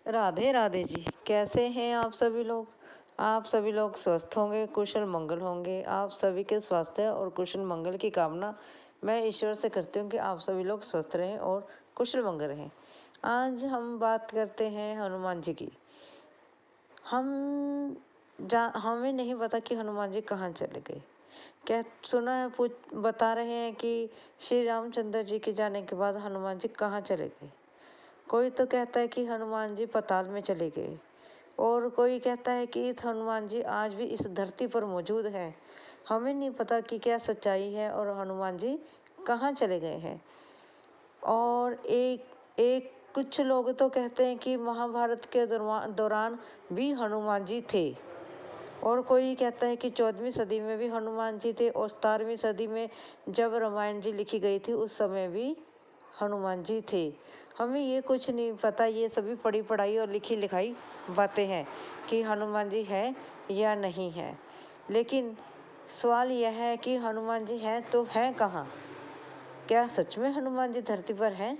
राधे राधे जी। कैसे हैं आप सभी लोग? आप सभी लोग स्वस्थ होंगे, कुशल मंगल होंगे। आप सभी के स्वास्थ्य और कुशल मंगल की कामना मैं ईश्वर से करती हूँ कि आप सभी लोग स्वस्थ रहें और कुशल मंगल रहें। आज हम बात करते हैं हनुमान जी की। हमें नहीं पता कि हनुमान जी कहाँ चले गए। क्या सुना है, बता रहे हैं कि श्री रामचंद्र जी के जाने के बाद हनुमान जी कहाँ चले गए। कोई तो कहता है कि हनुमान जी पाताल में चले गए, और कोई कहता है कि हनुमान जी आज भी इस धरती पर मौजूद हैं। हमें नहीं पता कि क्या सच्चाई है और हनुमान जी कहाँ चले गए हैं। और एक एक कुछ लोग तो कहते हैं कि महाभारत के दौरान भी हनुमान जी थे, और कोई कहता है कि 14वीं सदी में भी हनुमान जी थे, और 17वीं सदी में जब रामायण जी लिखी गई थी उस समय भी हनुमान जी थे। हमें ये कुछ नहीं पता, ये सभी पढ़ी पढ़ाई और लिखी लिखाई बातें हैं कि हनुमान जी है या नहीं है। लेकिन सवाल यह है कि हनुमान जी हैं तो हैं कहाँ? क्या सच में हनुमान जी धरती पर हैं?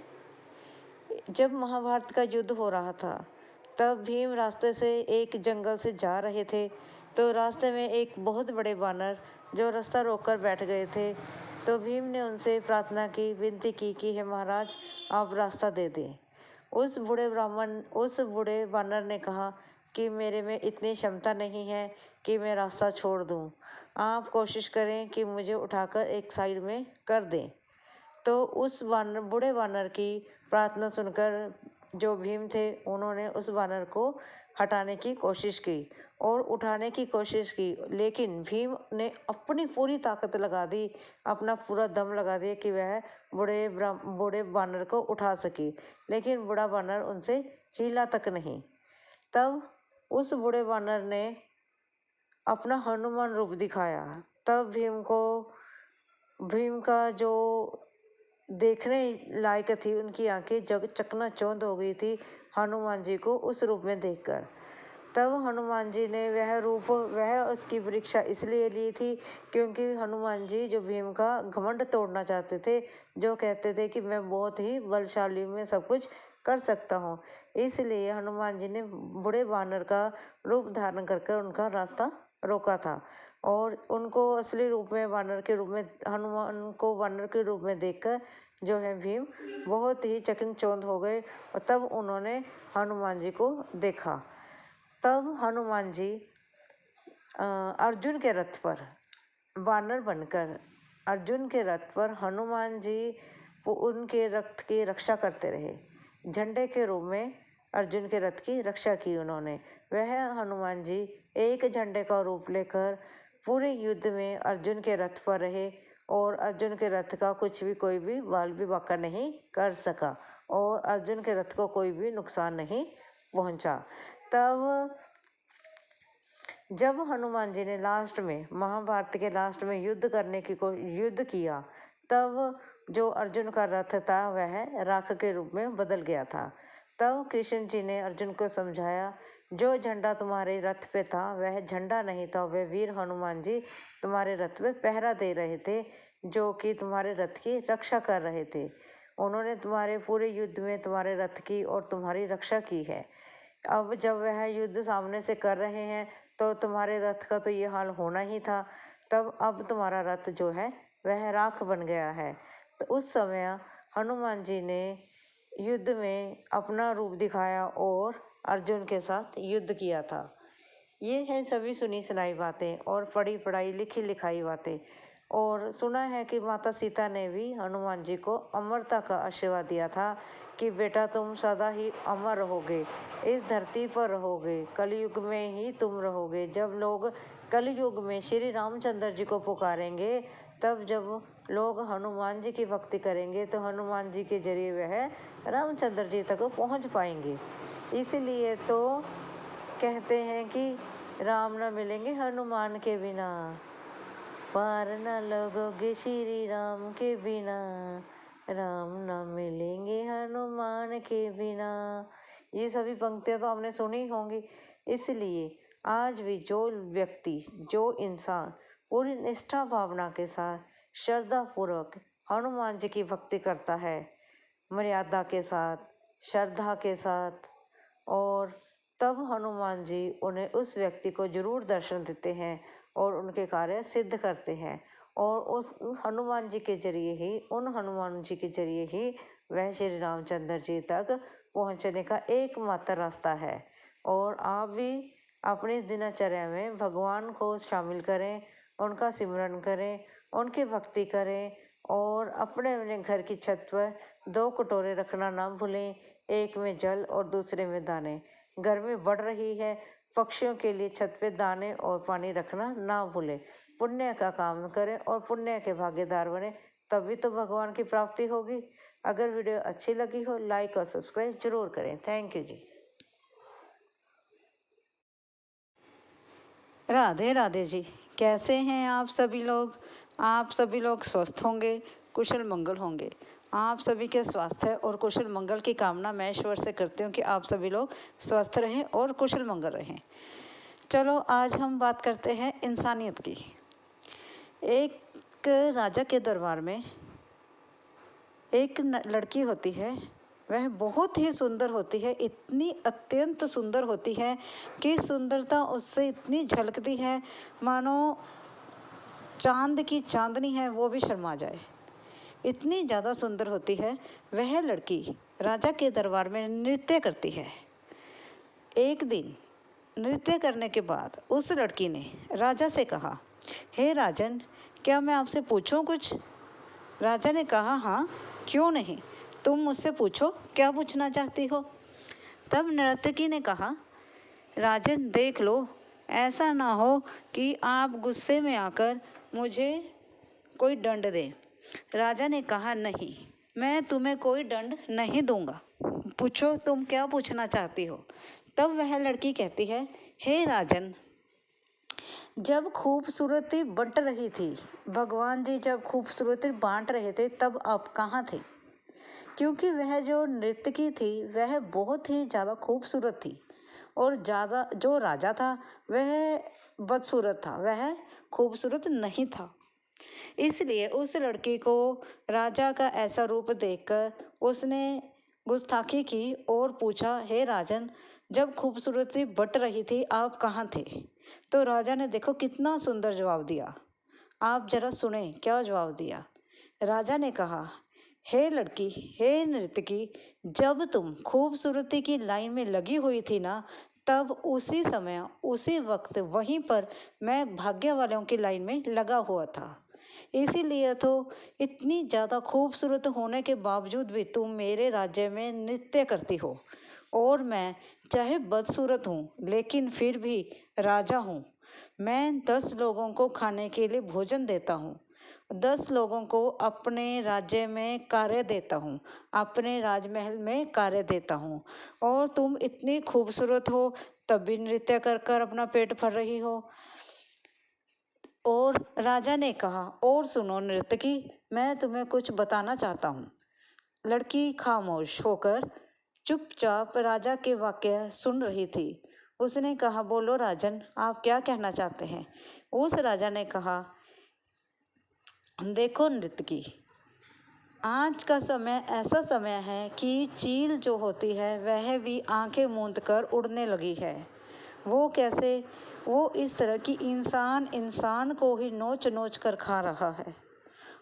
जब महाभारत का युद्ध हो रहा था तब भीम रास्ते से एक जंगल से जा रहे थे, तो रास्ते में एक बहुत बड़े बानर जो रास्ता रोककर बैठ गए थे। तो भीम ने उनसे प्रार्थना की, विनती की कि हे महाराज, आप रास्ता दे दें। उस बूढ़े बानर ने कहा कि मेरे में इतनी क्षमता नहीं है कि मैं रास्ता छोड़ दूं। आप कोशिश करें कि मुझे उठाकर एक साइड में कर दें। तो उस बूढ़े बानर की प्रार्थना सुनकर जो भीम थे उन्होंने उस बानर को हटाने की कोशिश की और उठाने की कोशिश की, लेकिन भीम ने अपनी पूरी ताकत लगा दी, अपना पूरा दम लगा दिया कि वह बूढ़े बानर को उठा सके, लेकिन बूढ़ा बानर उनसे हिला तक नहीं। तब उस बूढ़े बानर ने अपना हनुमान रूप दिखाया। तब भीम का जो देखने लायक थी, उनकी आंखें जग चकनाचौंध हो गई थी हनुमान जी को उस रूप में देखकर। तब हनुमान जी ने वह उसकी परीक्षा इसलिए ली थी क्योंकि हनुमान जी जो भीम का घमंड तोड़ना चाहते थे, जो कहते थे कि मैं बहुत ही बलशाली, में सब कुछ कर सकता हूँ। इसलिए हनुमान जी ने बूढ़े बानर का रूप धारण करके उनका रास्ता रोका था, और उनको असली रूप में हनुमान को बानर के रूप में देखकर जो है भीम बहुत ही चकित हो गए, और तब उन्होंने हनुमान जी को देखा। तब हनुमान जी अर्जुन के रथ पर वानर बनकर, अर्जुन के रथ पर हनुमान जी उनके रथ की रक्षा करते रहे। झंडे के रूप में अर्जुन के रथ की रक्षा की उन्होंने। वह हनुमान जी एक झंडे का रूप लेकर पूरे युद्ध में अर्जुन के रथ पर रहे, और अर्जुन के रथ का कोई भी बाल भी बांका नहीं कर सका, और अर्जुन के रथ को कोई भी नुकसान नहीं पहुंचा। तब जब हनुमान जी ने लास्ट में, महाभारत के लास्ट में युद्ध किया, तब जो अर्जुन का रथ था वह राख के रूप में बदल गया था। तब कृष्ण जी ने अर्जुन को समझाया, जो झंडा तुम्हारे रथ पे था वह झंडा नहीं था, वह वीर हनुमान जी तुम्हारे रथ पे पहरा दे रहे थे, जो कि तुम्हारे रथ की रक्षा कर रहे थे। उन्होंने तुम्हारे पूरे युद्ध में तुम्हारे रथ की और तुम्हारी रक्षा की है। अब जब वह युद्ध सामने से कर रहे हैं तो तुम्हारे रथ का तो ये हाल होना ही था। तब अब तुम्हारा रथ जो है वह राख बन गया है। तो उस समय हनुमान जी ने युद्ध में अपना रूप दिखाया और अर्जुन के साथ युद्ध किया था। ये हैं सभी सुनी सुनाई बातें और पढ़ी पढ़ाई लिखी लिखाई बातें। और सुना है कि माता सीता ने भी हनुमान जी को अमरता का आशीर्वाद दिया था कि बेटा तुम सदा ही अमर रहोगे, इस धरती पर रहोगे, कलयुग में ही तुम रहोगे। जब लोग कलयुग में श्री रामचंद्र जी को पुकारेंगे, तब जब लोग हनुमान जी की भक्ति करेंगे तो हनुमान जी के जरिए वह रामचंद्र जी तक पहुंच पाएंगे। इसीलिए तो कहते हैं कि राम न मिलेंगे हनुमान के बिना, पार न लगोगे श्री राम के बिना, राम न मिलेंगे हनुमान के बिना। ये सभी पंक्तियां तो आपने सुनी होंगी। इसलिए आज भी जो व्यक्ति, जो इंसान पूरी निष्ठा भावना के साथ श्रद्धा पूर्वक हनुमान जी की भक्ति करता है, मर्यादा के साथ, श्रद्धा के साथ और तब हनुमान जी उन्हें उस व्यक्ति को जरूर दर्शन देते हैं और उनके कार्य सिद्ध करते हैं। और उस हनुमान जी के जरिए ही, उन हनुमान जी के जरिए ही वह श्री रामचंद्र जी तक पहुंचने का एकमात्र रास्ता है। और आप भी अपनी दिनचर्या में भगवान को शामिल करें, उनका सिमरन करें, उनकी भक्ति करें और अपने अपने घर की छत पर 2 कटोरे रखना ना भूलें, एक में जल और दूसरे में दाने। गर्मी बढ़ रही है, पक्षियों के लिए छत पे दाने और पानी रखना ना भूलें। पुण्य का काम करें और पुण्य के भागीदार बने, तभी तो भगवान की प्राप्ति होगी। अगर वीडियो अच्छी लगी हो, लाइक और सब्सक्राइब जरूर करें। थैंक यू जी। राधे राधे जी। कैसे हैं आप सभी लोग? आप सभी लोग स्वस्थ होंगे, कुशल मंगल होंगे। आप सभी के स्वास्थ्य और कुशल मंगल की कामना मैं ईश्वर से करती हूँ कि आप सभी लोग स्वस्थ रहें और कुशल मंगल रहें। चलो आज हम बात करते हैं इंसानियत की। एक राजा के दरबार में एक लड़की होती है। वह बहुत ही सुंदर होती है, इतनी अत्यंत सुंदर होती है कि सुंदरता उससे इतनी झलकती है मानो चांद की चांदनी है वो भी शर्मा जाए, इतनी ज़्यादा सुंदर होती है। वह लड़की राजा के दरबार में नृत्य करती है। एक दिन नृत्य करने के बाद उस लड़की ने राजा से कहा, हे राजन, क्या मैं आपसे पूछूं कुछ? राजा ने कहा, हाँ, क्यों नहीं, तुम मुझसे पूछो, क्या पूछना चाहती हो? तब नर्तकी ने कहा, राजन देख लो, ऐसा ना हो कि आप गुस्से में आकर मुझे कोई दंड दे। राजा ने कहा, नहीं, मैं तुम्हें कोई दंड नहीं दूंगा, पूछो तुम क्या पूछना चाहती हो। तब वह लड़की कहती है, हे राजन, जब खूबसूरती बंट रही थी, भगवान जी जब खूबसूरती बांट रहे थे, तब आप कहाँ थे? क्योंकि वह जो नर्तकी थी वह बहुत ही ज़्यादा खूबसूरत थी और ज़्यादा जो राजा था वह बदसूरत था, वह खूबसूरत नहीं था। इसलिए उस लड़की को राजा का ऐसा रूप देखकर उसने गुस्ताखी की और पूछा, हे राजन, जब खूबसूरती बट रही थी आप कहाँ थे? तो राजा ने देखो कितना सुंदर जवाब दिया। आप जरा सुने क्या जवाब दिया। राजा ने कहा, हे लड़की, हे नर्तकी, जब तुम खूबसूरती की लाइन में लगी हुई थी ना, तब उसी समय उसी वक्त वहीं पर मैं भाग्य वालों की लाइन में लगा हुआ था। इसीलिए तो इतनी ज़्यादा खूबसूरत होने के बावजूद भी तुम मेरे राज्य में नृत्य करती हो। और मैं चाहे बदसूरत हूँ लेकिन फिर भी राजा हूँ। मैं 10 लोगों को खाने के लिए भोजन देता हूँ, 10 लोगों को अपने राज्य में कार्य देता हूँ, अपने राजमहल में कार्य देता हूँ। और तुम इतनी खूबसूरत हो तब भी नृत्य कर कर अपना पेट भर रही हो। और राजा ने कहा, और सुनो नर्तकी, मैं तुम्हें कुछ बताना चाहता हूँ। लड़की खामोश होकर चुपचाप राजा के वाक्य सुन रही थी। उसने कहा, बोलो राजन, आप क्या कहना चाहते हैं? उस राजा ने कहा, देखो नर्तकी, आज का समय ऐसा समय है कि चील जो होती है वह भी आंखें मूंद कर उड़ने लगी है। वो कैसे? वो इस तरह कि इंसान को ही नोच नोच कर खा रहा है।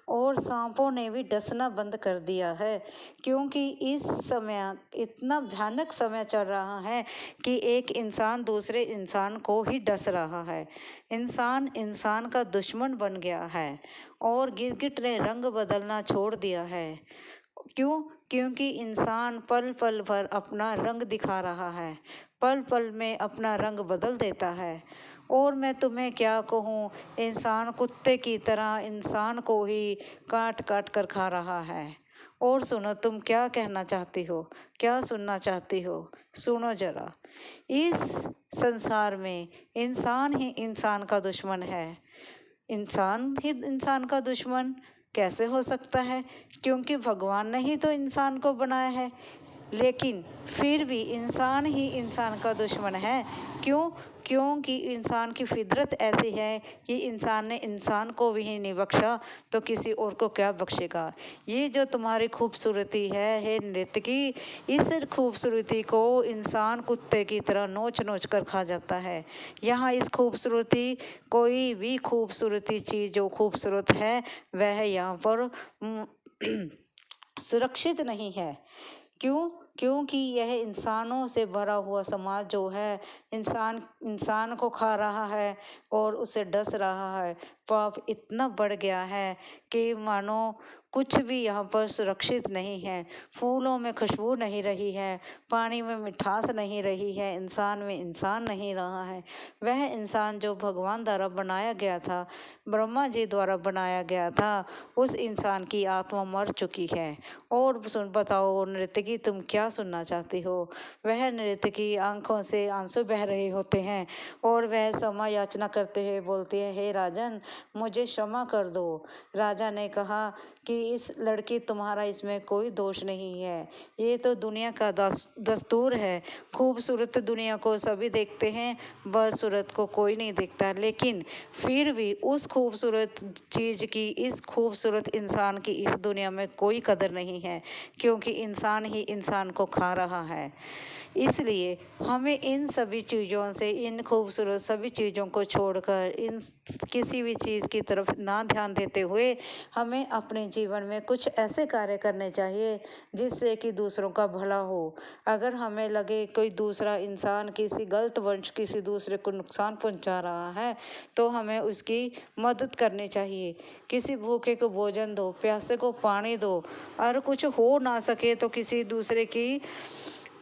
और सांपों ने भी डसना बंद कर दिया है, क्योंकि इस समय इतना भयानक समय चल रहा है कि एक इंसान दूसरे इंसान को ही डस रहा है। इंसान इंसान का दुश्मन बन गया है और गिरगिट ने रंग बदलना छोड़ दिया है। क्यों? क्योंकि इंसान पल पल भर अपना रंग दिखा रहा है, पल पल में अपना रंग बदल देता है। और मैं तुम्हें क्या कहूँ, इंसान कुत्ते की तरह इंसान को ही काट काट कर खा रहा है। और सुनो, तुम क्या कहना चाहती हो, क्या सुनना चाहती हो? सुनो जरा। इस संसार में इंसान ही इंसान का दुश्मन है। इंसान ही इंसान का दुश्मन कैसे हो सकता है? क्योंकि भगवान ने ही तो इंसान को बनाया है। लेकिन फिर भी इंसान ही इंसान का दुश्मन है। क्यों? क्योंकि इंसान की फितरत ऐसी है कि इंसान ने इंसान को भी नहीं बख्शा तो किसी और को क्या बख्शेगा। ये जो तुम्हारी खूबसूरती है हे नृत्यकी, इस खूबसूरती को इंसान कुत्ते की तरह नोच नोच कर खा जाता है। यहाँ इस खूबसूरती, कोई भी खूबसूरती चीज़ जो खूबसूरत है वह यहाँ पर सुरक्षित नहीं है। क्यों? क्योंकि यह इंसानों से भरा हुआ समाज जो है, इंसान इंसान को खा रहा है और उसे डस रहा है। पाप इतना बढ़ गया है कि मानो कुछ भी यहाँ पर सुरक्षित नहीं है। फूलों में खुशबू नहीं रही है, पानी में मिठास नहीं रही है, इंसान में इंसान नहीं रहा है। वह इंसान जो भगवान द्वारा बनाया गया था, ब्रह्मा जी द्वारा बनाया गया था, उस इंसान की आत्मा मर चुकी है। और बताओ नृत्यकी, तुम क्या सुनना चाहती हो? वह नृत्यकी आंखों से आंसू बह रहे होते हैं और वह क्षमा याचना करते हुए बोलती है, हे राजन, मुझे क्षमा कर दो। राजा ने कहा कि इस लड़की, तुम्हारा इसमें कोई दोष नहीं है, ये तो दुनिया का दस्तूर है। खूबसूरत दुनिया को सभी देखते हैं, बदसूरत को कोई नहीं देखता। लेकिन फिर भी उस खूबसूरत चीज़ की, इस खूबसूरत इंसान की इस दुनिया में कोई कदर नहीं है, क्योंकि इंसान ही इंसान को खा रहा है। इसलिए हमें इन सभी चीज़ों से, इन खूबसूरत सभी चीज़ों को छोड़कर इन किसी भी चीज़ की तरफ ना ध्यान देते हुए हमें अपने जीवन में कुछ ऐसे कार्य करने चाहिए जिससे कि दूसरों का भला हो। अगर हमें लगे कोई दूसरा इंसान किसी गलत वंश किसी दूसरे को नुकसान पहुंचा रहा है तो हमें उसकी मदद करनी चाहिए। किसी भूखे को भोजन दो, प्यासे को पानी दो, और कुछ हो ना सके तो किसी दूसरे की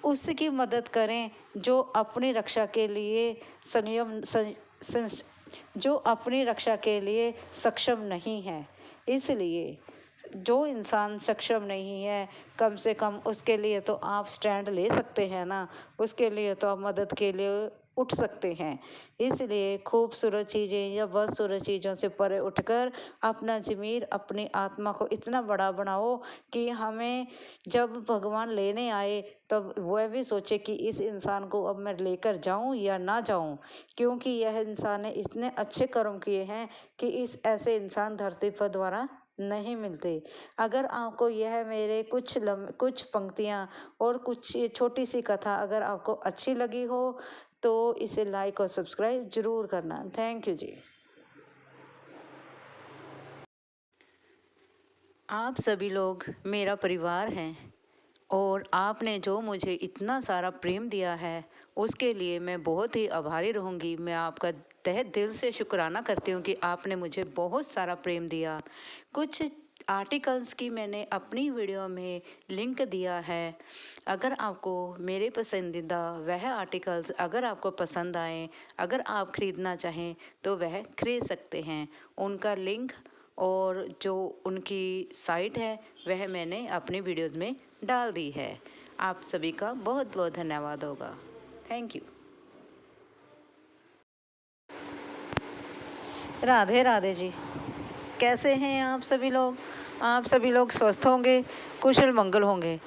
उसकी मदद करें जो अपनी रक्षा के लिए जो अपनी रक्षा के लिए सक्षम नहीं है। इसलिए जो इंसान सक्षम नहीं है, कम से कम उसके लिए तो आप स्टैंड ले सकते हैं ना, उसके लिए तो आप मदद के लिए उठ सकते हैं। इसलिए खूबसूरत चीज़ें या बदसूरत चीज़ों से परे उठकर अपना ज़मीर, अपनी आत्मा को इतना बड़ा बनाओ कि हमें जब भगवान लेने आए तब वह भी सोचे कि इस इंसान को अब मैं लेकर जाऊं या ना जाऊं, क्योंकि यह इंसान ने इतने अच्छे कर्म किए हैं कि इस ऐसे इंसान धरती पर द्वारा नहीं मिलते। अगर आपको यह मेरे कुछ पंक्तियाँ और कुछ ये छोटी सी कथा अगर आपको अच्छी लगी हो तो इसे लाइक और सब्सक्राइब जरूर करना। थैंक यू जी। आप सभी लोग मेरा परिवार हैं और आपने जो मुझे इतना सारा प्रेम दिया है उसके लिए मैं बहुत ही आभारी रहूँगी। मैं आपका तहे दिल से शुक्राना करती हूँ कि आपने मुझे बहुत सारा प्रेम दिया। कुछ आर्टिकल्स की मैंने अपनी वीडियो में लिंक दिया है। अगर आपको मेरे पसंदीदा वह आर्टिकल्स अगर आपको पसंद आए, अगर आप ख़रीदना चाहें तो वह खरीद सकते हैं। उनका लिंक और जो उनकी साइट है वह मैंने अपनी वीडियोज़ में डाल दी है। आप सभी का बहुत बहुत धन्यवाद होगा। Thank you. राधे राधे जी। कैसे हैं आप सभी लोग? आप सभी लोग स्वस्थ होंगे, कुशल मंगल होंगे।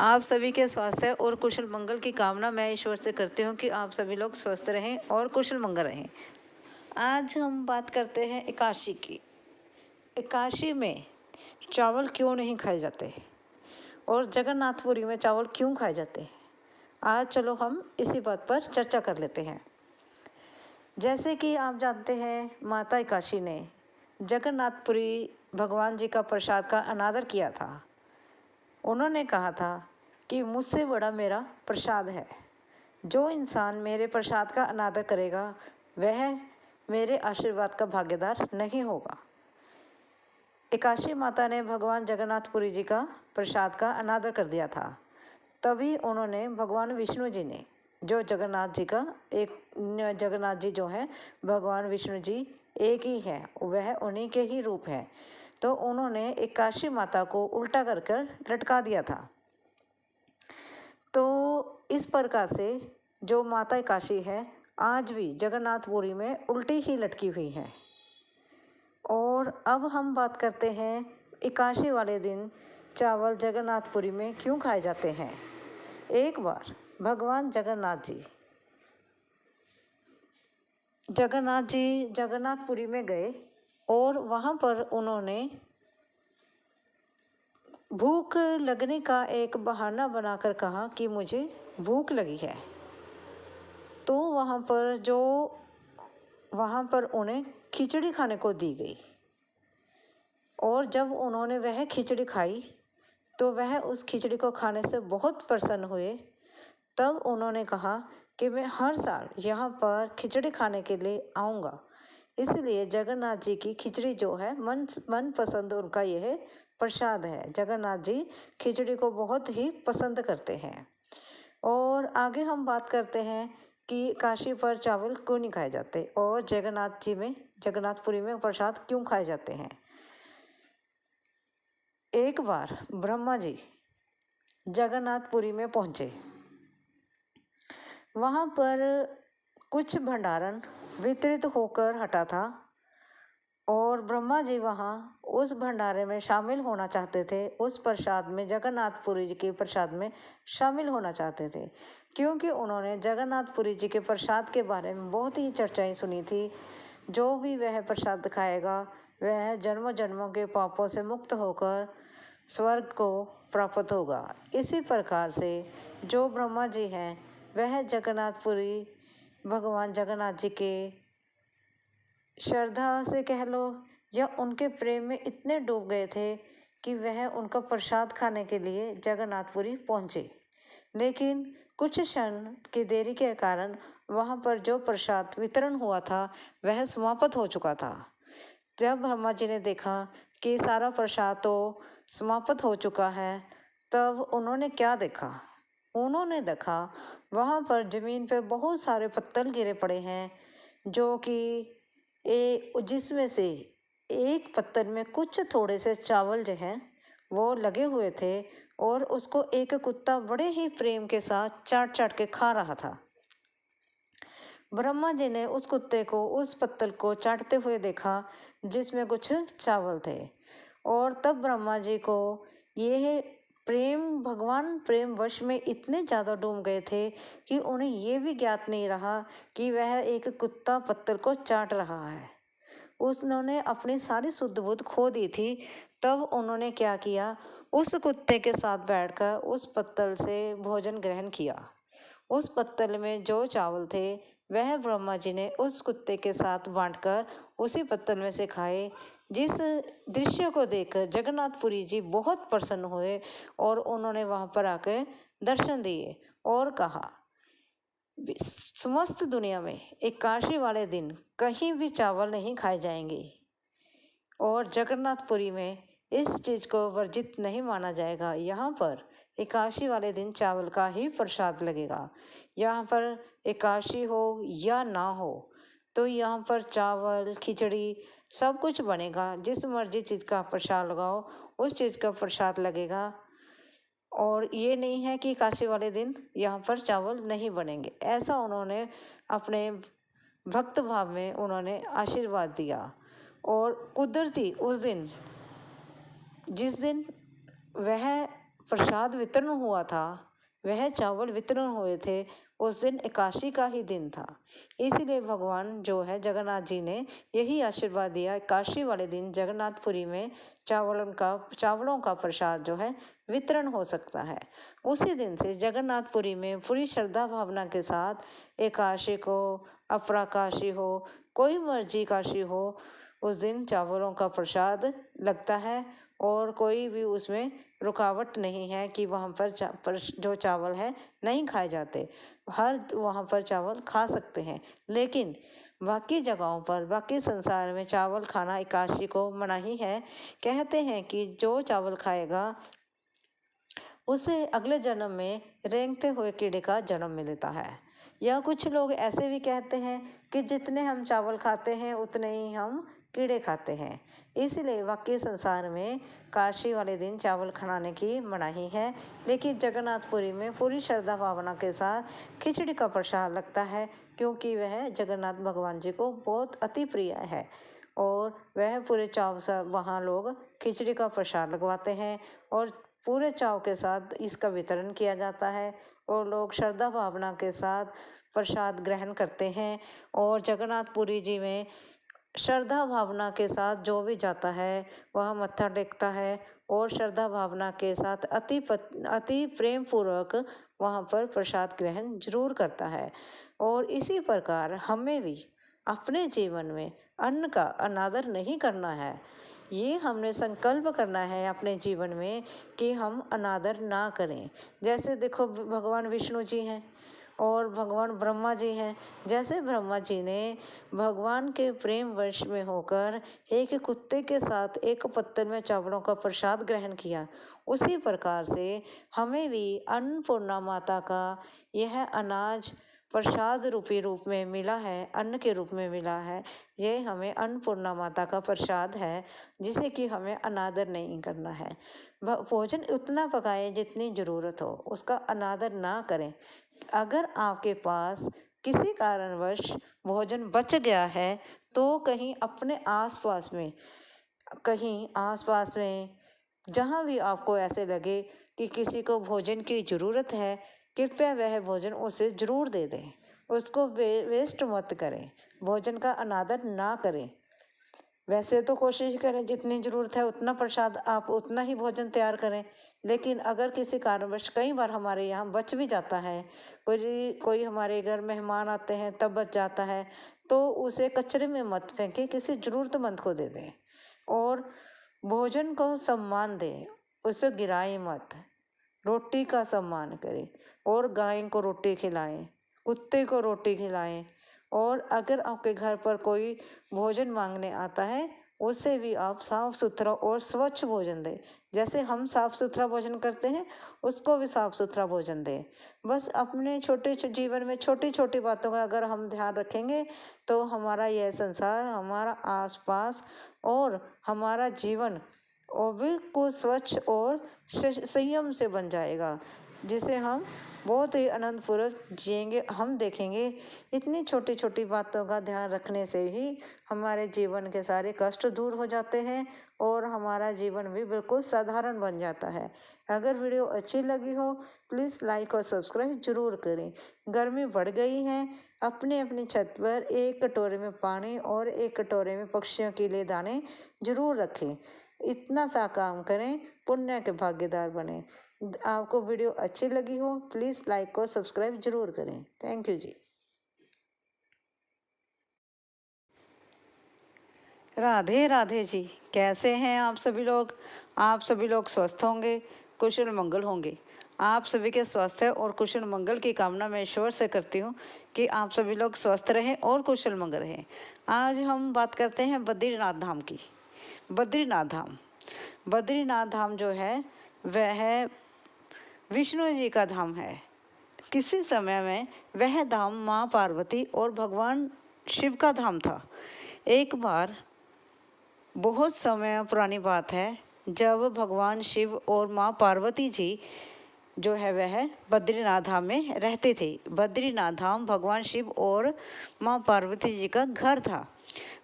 आप सभी के स्वास्थ्य और कुशल मंगल की कामना मैं ईश्वर से करती हूँ कि आप सभी लोग स्वस्थ रहें और कुशल मंगल रहें। आज हम बात करते हैं एकादशी की। एकादशी में चावल क्यों नहीं खाए जाते और जगन्नाथपुरी में चावल क्यों खाए जाते हैं, आज चलो हम इसी बात पर चर्चा कर लेते हैं। जैसे कि आप जानते हैं, माता एकादशी ने जगन्नाथपुरी भगवान जी का प्रसाद का अनादर किया था। उन्होंने कहा था कि मुझसे बड़ा मेरा प्रसाद है, जो इंसान मेरे प्रसाद का अनादर करेगा वह मेरे आशीर्वाद का भागीदार नहीं होगा। एकादशी माता ने भगवान जगन्नाथपुरी जी का प्रसाद का अनादर कर दिया था। तभी उन्होंने भगवान विष्णु जी ने, जो जगन्नाथ जी जो हैं भगवान विष्णु जी एक ही हैं, वह उन्हीं के ही रूप हैं, तो उन्होंने एकादशी माता को उल्टा कर कर लटका दिया था। तो इस प्रकार से जो माता एकादशी है आज भी जगन्नाथपुरी में उल्टी ही लटकी हुई है। और अब हम बात करते हैं एकादशी वाले दिन चावल जगन्नाथपुरी में क्यों खाए जाते हैं। एक बार भगवान जगन्नाथ जी जगन्नाथपुरी में गए और वहाँ पर उन्होंने भूख लगने का एक बहाना बनाकर कहा कि मुझे भूख लगी है। तो वहाँ पर उन्हें खिचड़ी खाने को दी गई और जब उन्होंने वह खिचड़ी खाई तो वह उस खिचड़ी को खाने से बहुत प्रसन्न हुए। तब उन्होंने कहा कि मैं हर साल यहाँ पर खिचड़ी खाने के लिए आऊँगा। इसलिए जगन्नाथ जी की खिचड़ी जो है मन पसंद उनका यह प्रसाद है। जगन्नाथ जी खिचड़ी को बहुत ही पसंद करते हैं। और आगे हम बात करते हैं कि काशी पर चावल क्यों नहीं खाए जाते और जगन्नाथपुरी में प्रसाद क्यों खाए जाते हैं। एक बार ब्रह्मा जी जगन्नाथपुरी में पहुंचे। वहाँ पर कुछ भंडारण वितरित होकर हटा था और ब्रह्मा जी वहाँ उस भंडारे में शामिल होना चाहते थे। उस प्रसाद में जगन्नाथपुरी जी के प्रसाद में शामिल होना चाहते थे, क्योंकि उन्होंने जगन्नाथपुरी जी के प्रसाद के बारे में बहुत ही चर्चाएं सुनी थी। जो भी वह प्रसाद खाएगा वह जन्मों जन्मों के पापों से मुक्त होकर स्वर्ग को प्राप्त होगा। इसी प्रकार से जो ब्रह्मा जी हैं वह जगन्नाथपुरी भगवान जगन्नाथ जी के श्रद्धा से कह लो या उनके प्रेम में इतने डूब गए थे कि वह उनका प्रसाद खाने के लिए जगन्नाथपुरी पहुँचे। लेकिन कुछ क्षण की देरी के कारण वहाँ पर जो प्रसाद वितरण हुआ था वह समाप्त हो चुका था। जब ब्रह्मा जी ने देखा कि सारा प्रसाद तो समाप्त हो चुका है, तब उन्होंने क्या देखा? उन्होंने देखा वहाँ पर ज़मीन पे बहुत सारे पत्तल गिरे पड़े हैं, जो कि जिसमें से एक पत्तल में कुछ थोड़े से चावल जो हैं वो लगे हुए थे और उसको एक कुत्ता बड़े ही प्रेम के साथ चाट चाट के खा रहा था। ब्रह्मा जी ने उस कुत्ते को उस पत्तल को चाटते हुए देखा जिसमें कुछ चावल थे और तब ब्रह्मा जी को यह भगवान प्रेम वश में इतने ज़्यादा डूब गए थे कि उन्हें ये भी ज्ञात नहीं रहा कि वह एक कुत्ता पत्तल को चाट रहा है। उन्होंने अपनी सारी शुद्ध बुद्ध खो दी थी। तब उन्होंने क्या किया, उस कुत्ते के साथ बैठकर उस पत्तल से भोजन ग्रहण किया। उस पत्तल में जो चावल थे वह ब्रह्मा जी ने उस कुत्ते के साथ बांटकर उसी पत्तल में से खाए। जिस दृश्य को देखकर जगन्नाथपुरी जी बहुत प्रसन्न हुए और उन्होंने वहाँ पर आकर दर्शन दिए और कहा, समस्त दुनिया में एकादशी वाले दिन कहीं भी चावल नहीं खाए जाएंगे और जगन्नाथपुरी में इस चीज़ को वर्जित नहीं माना जाएगा। यहाँ पर एकादशी वाले दिन चावल का ही प्रसाद लगेगा। यहाँ पर एकादशी हो या ना हो तो यहाँ पर चावल खिचड़ी सब कुछ बनेगा। जिस मर्जी चीज़ का प्रसाद लगाओ उस चीज़ का प्रसाद लगेगा। और ये नहीं है कि एकादशी वाले दिन यहाँ पर चावल नहीं बनेंगे। ऐसा उन्होंने अपने भक्त भाव में उन्होंने आशीर्वाद दिया। और कुदरती उस दिन जिस दिन वह प्रसाद वितरण हुआ था, वह चावल वितरण हुए थे, उस दिन एकादशी का ही दिन था। इसीलिए भगवान जो है जगन्नाथ जी ने यही आशीर्वाद दिया, एकादशी वाले दिन जगन्नाथपुरी में चावलों का प्रसाद जो है वितरण हो सकता है। उसी दिन से जगन्नाथपुरी में पूरी श्रद्धा भावना के साथ एकादशी को, अपराकाशी हो, कोई मर्जी काशी हो, उस दिन चावलों का प्रसाद लगता है और कोई भी उसमें रुकावट नहीं है कि वहाँ पर जो चावल है नहीं खाए जाते। वहाँ पर चावल खा सकते हैं। लेकिन बाकी जगहों पर, बाकी संसार में चावल खाना एकादशी को मनाही है। कहते हैं कि जो चावल खाएगा उसे अगले जन्म में रेंगते हुए कीड़े का जन्म मिलता है। या कुछ लोग ऐसे भी कहते हैं कि जितने हम चावल खाते हैं उतने ही हम कीड़े खाते हैं। इसलिए वाकई संसार में काशी वाले दिन चावल खाने की मनाही है। लेकिन जगन्नाथपुरी में पूरी श्रद्धा भावना के साथ खिचड़ी का प्रसाद लगता है, क्योंकि वह जगन्नाथ भगवान जी को बहुत अति प्रिय है और वह पूरे चाव से वहाँ लोग खिचड़ी का प्रसाद लगवाते हैं और पूरे चाव के साथ इसका वितरण किया जाता है और लोग श्रद्धा भावना के साथ प्रसाद ग्रहण करते हैं। और जगन्नाथपुरी जी में श्रद्धा भावना के साथ जो भी जाता है वह मत्था टेकता है और श्रद्धा भावना के साथ अति प्रेम पूर्वक वहाँ पर प्रसाद ग्रहण जरूर करता है। और इसी प्रकार हमें भी अपने जीवन में अन्न का अनादर नहीं करना है। ये हमने संकल्प करना है अपने जीवन में कि हम अनादर ना करें। जैसे देखो भगवान विष्णु जी हैं और भगवान ब्रह्मा जी हैं। जैसे ब्रह्मा जी ने भगवान के प्रेम वश में होकर एक कुत्ते के साथ एक पत्तल में चावलों का प्रसाद ग्रहण किया, उसी प्रकार से हमें भी अन्नपूर्णा माता का यह अनाज प्रसाद रूप में मिला है, अन्न के रूप में मिला है। ये हमें अन्नपूर्णा माता का प्रसाद है जिसे कि हमें अनादर नहीं करना है। भोजन उतना पकाएं जितनी ज़रूरत हो, उसका अनादर ना करें। अगर आपके पास किसी कारणवश भोजन बच गया है तो कहीं अपने आसपास में जहाँ भी आपको ऐसे लगे कि किसी को भोजन की ज़रूरत है, कृपया वह भोजन उसे ज़रूर दे दें। उसको वेस्ट मत करें, भोजन का अनादर ना करें। वैसे तो कोशिश करें जितनी ज़रूरत है उतना प्रसाद आप उतना ही भोजन तैयार करें, लेकिन अगर किसी कारणवश कई बार हमारे यहाँ बच भी जाता है, कोई हमारे घर मेहमान आते हैं तब बच जाता है, तो उसे कचरे में मत फेंकें, किसी ज़रूरतमंद को दे दें। और भोजन को सम्मान दें, उसे गिराएं मत, रोटी का सम्मान करें और गाय को रोटी खिलाएं, कुत्ते को रोटी खिलाएं। और अगर आपके घर पर कोई भोजन मांगने आता है उससे भी आप साफ सुथरा और स्वच्छ भोजन दें। जैसे हम साफ सुथरा भोजन करते हैं उसको भी साफ सुथरा भोजन दें। बस अपने छोटे जीवन में छोटी छोटी बातों का अगर हम ध्यान रखेंगे तो हमारा यह संसार, हमारा आसपास और हमारा जीवन और बिल्कुल स्वच्छ और संयम से बन जाएगा, जिसे हम बहुत ही आनंदपूर्वक जिएंगे। हम देखेंगे इतनी छोटी छोटी बातों का ध्यान रखने से ही हमारे जीवन के सारे कष्ट दूर हो जाते हैं और हमारा जीवन भी बिल्कुल साधारण बन जाता है। अगर वीडियो अच्छी लगी हो प्लीज़ लाइक और सब्सक्राइब जरूर करें। गर्मी बढ़ गई है, अपने अपनी छत पर एक कटोरे में पानी और एक कटोरे में पक्षियों के लिए दाने जरूर रखें। इतना सा काम करें, पुण्य के भागीदार बने। आपको वीडियो अच्छी लगी हो प्लीज़ लाइक और सब्सक्राइब जरूर करें। थैंक यू जी। राधे राधे जी, कैसे हैं आप सभी लोग? आप सभी लोग स्वस्थ होंगे, कुशल मंगल होंगे। आप सभी के स्वास्थ्य और कुशल मंगल की कामना मैं ईश्वर से करती हूँ कि आप सभी लोग स्वस्थ रहें और कुशल मंगल रहें। आज हम बात करते हैं बद्रीनाथ धाम की। बद्रीनाथ धाम जो है वह विष्णु जी का धाम है। किसी समय में वह धाम माँ पार्वती और भगवान शिव का धाम था। एक बार बहुत समय पुरानी बात है, जब भगवान शिव और माँ पार्वती जी जो है वह बद्रीनाथ धाम में रहते थे। बद्रीनाथ धाम भगवान शिव और माँ पार्वती जी का घर था,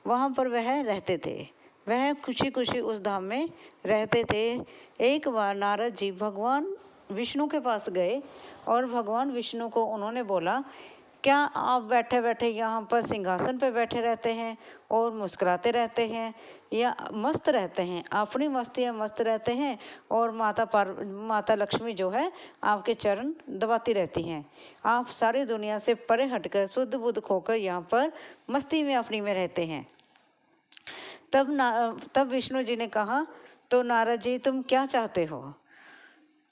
वहाँ पर वह रहते थे। वह खुशी खुशी उस धाम में रहते थे। एक बार नारद जी भगवान विष्णु के पास गए और भगवान विष्णु को उन्होंने बोला, क्या आप बैठे बैठे यहाँ पर सिंहासन पर बैठे रहते हैं और मुस्कुराते रहते हैं या मस्त रहते हैं? अपनी मस्ती में मस्त रहते हैं और माता लक्ष्मी जो है आपके चरण दबाती रहती हैं। आप सारी दुनिया से परे हटकर शुद्ध बुद्ध खोकर यहाँ पर मस्ती में अपनी में रहते हैं। तब विष्णु जी ने कहा, तो नारद जी तुम क्या चाहते हो?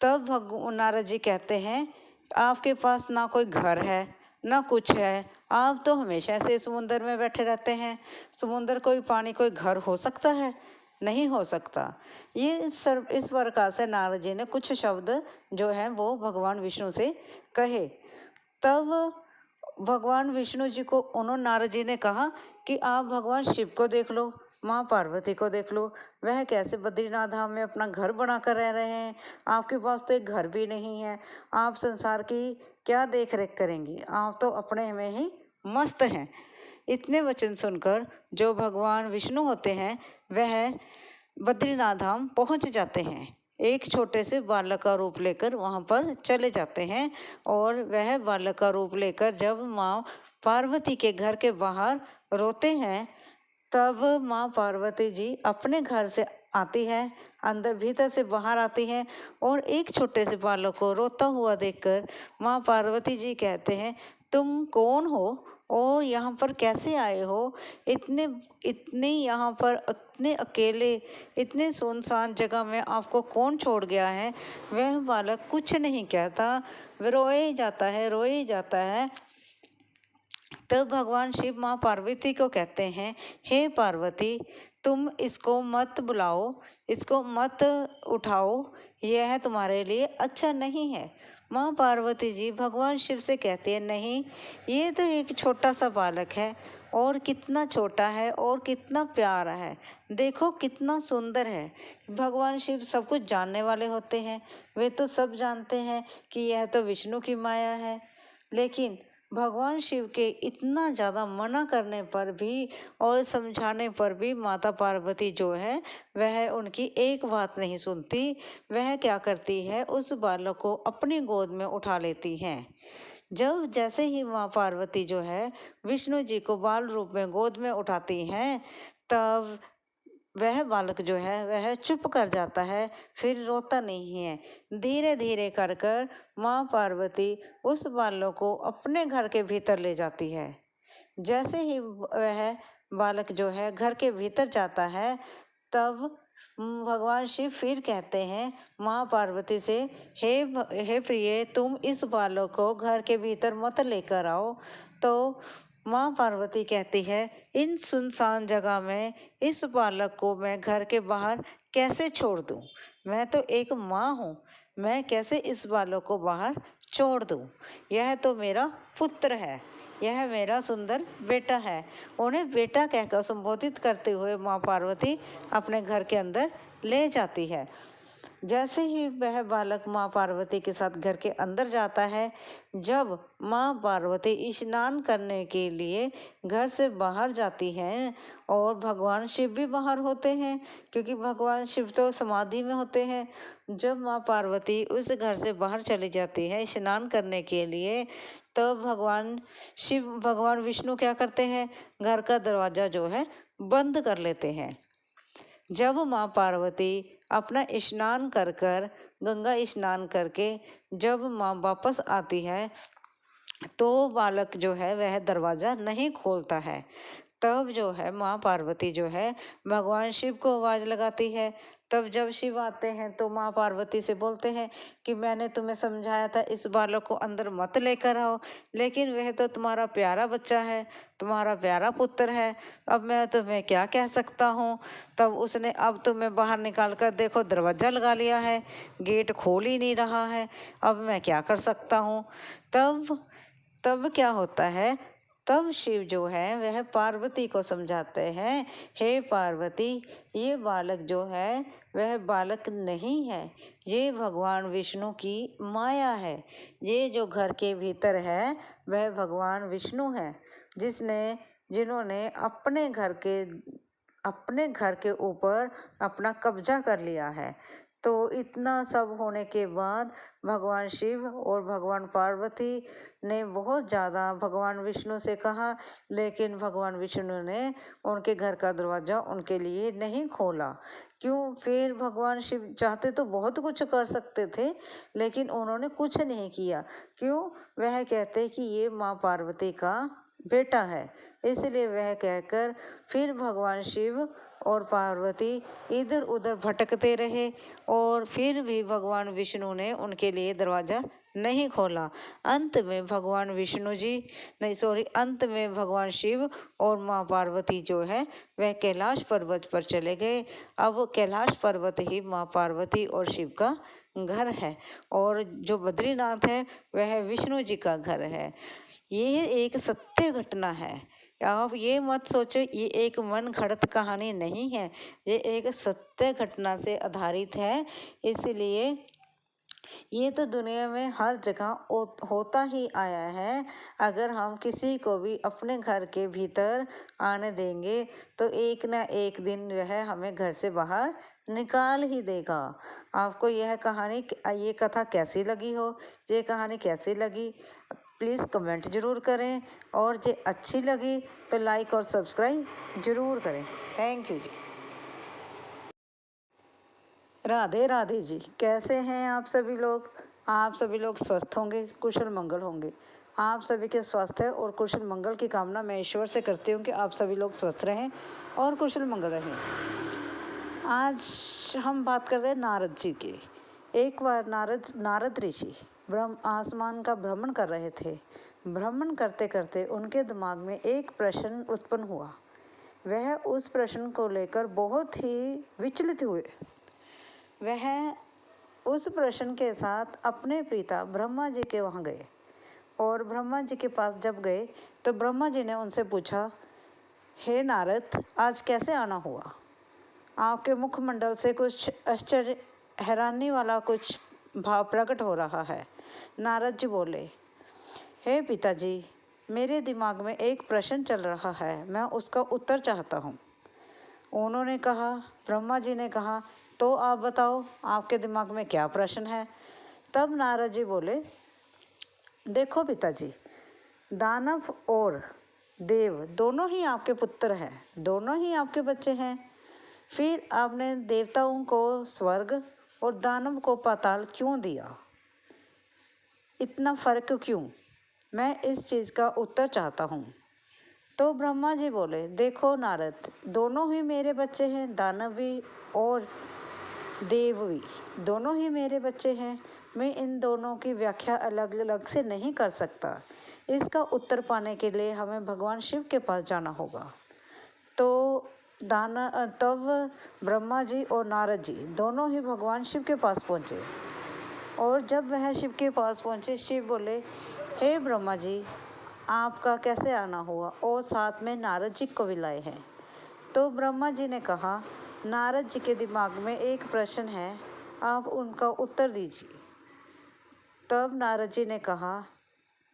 तब नारद जी कहते हैं, आपके पास ना कोई घर है ना कुछ है, आप तो हमेशा से समुद्र में बैठे रहते हैं। समुद्र कोई पानी कोई घर हो सकता है? नहीं हो सकता। ये इस प्रकार से नारद जी ने कुछ शब्द जो है वो भगवान विष्णु से कहे। तब भगवान विष्णु जी को नारद जी ने कहा कि आप भगवान शिव को देख लो, माँ पार्वती को देख लो, वह कैसे बद्रीनाथ धाम में अपना घर बना कर रह रहे हैं। आपके पास तो एक घर भी नहीं है, आप संसार की क्या देख रेख करेंगी, आप तो अपने में ही मस्त हैं। इतने वचन सुनकर जो भगवान विष्णु होते हैं वह बद्रीनाथ धाम पहुँच जाते हैं एक छोटे से बालक का रूप लेकर वहाँ पर चले जाते हैं। और वह बालक का रूप लेकर जब माँ पार्वती के घर के बाहर रोते हैं, तब माँ पार्वती जी अपने घर से आती है, अंदर भीतर से बाहर आती हैं और एक छोटे से बालक को रोता हुआ देखकर माँ पार्वती जी कहते हैं, तुम कौन हो और यहाँ पर कैसे आए हो? इतने इतने यहाँ पर इतने अकेले, इतने सुनसान जगह में आपको कौन छोड़ गया है? वह बालक कुछ नहीं कहता, वह रोए ही जाता है, रोए ही जाता है। तब भगवान शिव माँ पार्वती को कहते हैं, हे पार्वती, तुम इसको मत बुलाओ, इसको मत उठाओ, यह तुम्हारे लिए अच्छा नहीं है। माँ पार्वती जी भगवान शिव से कहती है, नहीं, ये तो एक छोटा सा बालक है और कितना छोटा है और कितना प्यारा है, देखो कितना सुंदर है। भगवान शिव सब कुछ जानने वाले होते हैं, वे तो सब जानते हैं कि यह तो विष्णु की माया है। लेकिन भगवान शिव के इतना ज़्यादा मना करने पर भी और समझाने पर भी माता पार्वती जो है वह उनकी एक बात नहीं सुनती। वह क्या करती है, उस बालक को अपनी गोद में उठा लेती हैं। जब जैसे ही माँ पार्वती जो है विष्णु जी को बाल रूप में गोद में उठाती हैं, तब वह बालक जो है वह चुप कर जाता है, फिर रोता नहीं है। धीरे धीरे कर कर माँ पार्वती उस बालक को अपने घर के भीतर ले जाती है। जैसे ही वह बालक जो है घर के भीतर जाता है, तब भगवान शिव फिर कहते हैं माँ पार्वती से, हे प्रिय, तुम इस बालक को घर के भीतर मत लेकर आओ। तो माँ पार्वती कहती है, इन सुनसान जगह में इस बालक को मैं घर के बाहर कैसे छोड़ दूँ? मैं तो एक माँ हूँ, मैं कैसे इस बालक को बाहर छोड़ दूँ? यह तो मेरा पुत्र है, यह मेरा सुंदर बेटा है। उन्हें बेटा कहकर संबोधित करते हुए माँ पार्वती अपने घर के अंदर ले जाती है। जैसे ही वह बालक माँ पार्वती के साथ घर के अंदर जाता है, जब माँ पार्वती स्नान करने के लिए घर से बाहर जाती हैं और भगवान शिव भी बाहर होते हैं, क्योंकि भगवान शिव तो समाधि में होते हैं। जब माँ पार्वती उस घर से बाहर चली जाती है स्नान करने के लिए, तो भगवान विष्णु क्या करते हैं, घर का दरवाज़ा जो है बंद कर लेते हैं। जब माँ पार्वती अपना स्नान कर कर गंगा स्नान करके जब माँ वापस आती है, तो बालक जो है वह दरवाज़ा नहीं खोलता है। तब जो है माँ पार्वती जो है भगवान शिव को आवाज़ लगाती है। तब जब शिव आते हैं तो माँ पार्वती से बोलते हैं कि मैंने तुम्हें समझाया था इस बालक को अंदर मत लेकर आओ, लेकिन वह तो तुम्हारा प्यारा बच्चा है, तुम्हारा प्यारा पुत्र है, अब मैं तुम्हें क्या कह सकता हूँ। तब उसने अब तुम्हें बाहर निकाल कर देखो दरवाज़ा लगा लिया है, गेट खोल ही नहीं रहा है, अब मैं क्या कर सकता हूँ। तब क्या होता है, तब शिव जो है वह पार्वती को समझाते हैं, हे पार्वती, ये बालक जो है वह बालक नहीं है, ये भगवान विष्णु की माया है। ये जो घर के भीतर है वह भगवान विष्णु है, जिन्होंने अपने घर के ऊपर अपना कब्जा कर लिया है। तो इतना सब होने के बाद भगवान शिव और भगवान पार्वती ने बहुत ज़्यादा भगवान विष्णु से कहा, लेकिन भगवान विष्णु ने उनके घर का दरवाज़ा उनके लिए नहीं खोला। क्यों? फिर भगवान शिव चाहते तो बहुत कुछ कर सकते थे, लेकिन उन्होंने कुछ नहीं किया। क्यों? वह कहते कि ये माँ पार्वती का बेटा है, इसलिए वह कहकर फिर भगवान शिव और पार्वती इधर उधर भटकते रहे और फिर भी भगवान विष्णु ने उनके लिए दरवाज़ा नहीं खोला। अंत में भगवान शिव और माँ पार्वती जो है वह कैलाश पर्वत पर चले गए। अब कैलाश पर्वत ही माँ पार्वती और शिव का घर है और जो बद्रीनाथ है वह विष्णु जी का घर है। ये एक सत्य घटना है। आप ये मत सोचो ये एक मन घड़त कहानी नहीं है, ये एक सत्य घटना से आधारित है। इसलिए ये तो दुनिया में हर जगह होता ही आया है। अगर हम किसी को भी अपने घर के भीतर आने देंगे तो एक ना एक दिन जो है हमें घर से बाहर निकाल ही देगा। आपको यह कथा कैसी लगी हो, ये कहानी कैसी लगी, प्लीज़ कमेंट ज़रूर करें, और ये अच्छी लगी तो लाइक और सब्सक्राइब ज़रूर करें। थैंक यू जी। राधे राधे जी। कैसे हैं आप सभी लोग? आप सभी लोग स्वस्थ होंगे, कुशल मंगल होंगे। आप सभी के स्वास्थ्य और कुशल मंगल की कामना मैं ईश्वर से करती हूँ कि आप सभी लोग स्वस्थ रहें और कुशल मंगल रहें। आज हम बात कर रहे हैं नारद जी की। एक बार नारद ऋषि आसमान का भ्रमण कर रहे थे। भ्रमण करते करते उनके दिमाग में एक प्रश्न उत्पन्न हुआ। वह उस प्रश्न को लेकर बहुत ही विचलित हुए। वह उस प्रश्न के साथ अपने पिता ब्रह्मा जी के वहाँ गए, और ब्रह्मा जी के पास जब गए तो ब्रह्मा जी ने उनसे पूछा, हे नारद, आज कैसे आना हुआ? आपके मुखमंडल से कुछ आश्चर्य, हैरानी वाला कुछ भाव प्रकट हो रहा है। नारद जी बोले, हे पिताजी, मेरे दिमाग में एक प्रश्न चल रहा है, मैं उसका उत्तर चाहता हूँ। उन्होंने कहा, ब्रह्मा जी ने कहा, तो आप बताओ, आपके दिमाग में क्या प्रश्न है? तब नारद जी बोले, देखो पिताजी, दानव और देव दोनों ही आपके पुत्र हैं, दोनों ही आपके बच्चे हैं। फिर आपने देवताओं को स्वर्ग और दानव को पाताल क्यों दिया? इतना फर्क क्यों? मैं इस चीज़ का उत्तर चाहता हूँ। तो ब्रह्मा जी बोले, देखो नारद, दोनों ही मेरे बच्चे हैं, दानव भी और देव भी दोनों ही मेरे बच्चे हैं। मैं इन दोनों की व्याख्या अलग अलग से नहीं कर सकता। इसका उत्तर पाने के लिए हमें भगवान शिव के पास जाना होगा। तो तब ब्रह्मा जी और नारद जी दोनों ही भगवान शिव के पास पहुँचे, और जब वह शिव के पास पहुँचे, शिव बोले, हे ब्रह्मा जी, आपका कैसे आना हुआ? और साथ में नारद जी को भी लाए हैं। तो ब्रह्मा जी ने कहा, नारद जी के दिमाग में एक प्रश्न है, आप उनका उत्तर दीजिए। तब नारद जी ने कहा,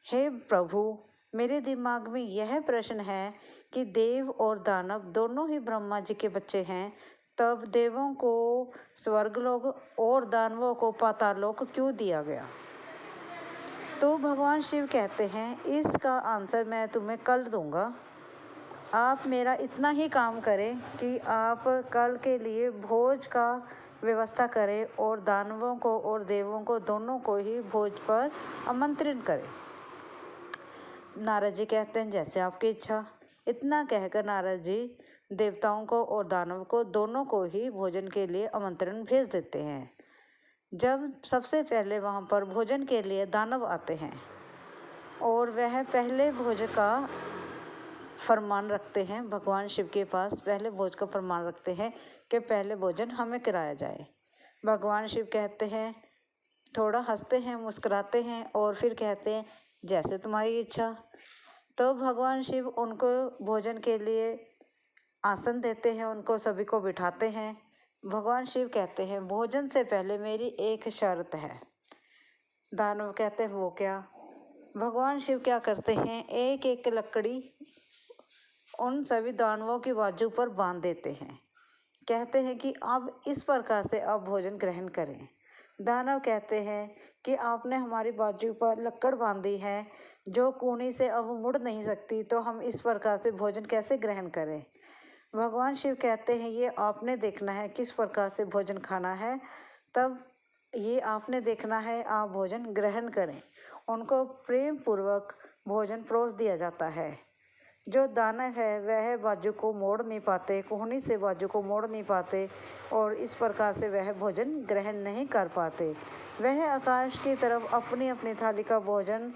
हे प्रभु, मेरे दिमाग में यह प्रश्न है कि देव और दानव दोनों ही ब्रह्मा जी के बच्चे हैं, तब देवों को स्वर्गलोक और दानवों को पाताललोक क्यों दिया गया? तो भगवान शिव कहते हैं, इसका आंसर मैं तुम्हें कल दूंगा। आप मेरा इतना ही काम करें कि आप कल के लिए भोज का व्यवस्था करें, और दानवों को और देवों को दोनों को ही भोज पर आमंत्रित करें। नारद जी कहते हैं, जैसे आपकी इच्छा। इतना कहकर नारद जी देवताओं को और दानव को दोनों को ही भोजन के लिए आमंत्रण भेज देते हैं। जब सबसे पहले वहाँ पर भोजन के लिए दानव आते हैं, और वह पहले भोज का फरमान रखते हैं भगवान शिव के पास, पहले भोज का फरमान रखते हैं कि पहले भोजन हमें कराया जाए। भगवान शिव कहते हैं, थोड़ा हंसते हैं, मुस्कुराते हैं, और फिर कहते हैं, जैसे तुम्हारी इच्छा। तो भगवान शिव उनको भोजन के लिए आसन देते हैं, उनको सभी को बिठाते हैं। भगवान शिव कहते हैं, भोजन से पहले मेरी एक शर्त है। दानव कहते हैं, वो क्या? भगवान शिव क्या करते हैं, एक एक लकड़ी उन सभी दानवों की बाजू पर बांध देते हैं। कहते हैं कि अब इस प्रकार से आप भोजन ग्रहण करें। दानव कहते हैं कि आपने हमारी बाजू पर लकड़ बांधी है, जो कूनी से अब मुड़ नहीं सकती, तो हम इस प्रकार से भोजन कैसे ग्रहण करें? भगवान शिव कहते हैं, ये आपने देखना है किस प्रकार से भोजन खाना है, तब ये आपने देखना है, आप भोजन ग्रहण करें। उनको प्रेम पूर्वक भोजन परोस दिया जाता है। जो दानव है वह बाजू को मोड़ नहीं पाते, कोहनी से बाजू को मोड़ नहीं पाते, और इस प्रकार से वह भोजन ग्रहण नहीं कर पाते। वह आकाश की तरफ अपनी अपनी थाली का भोजन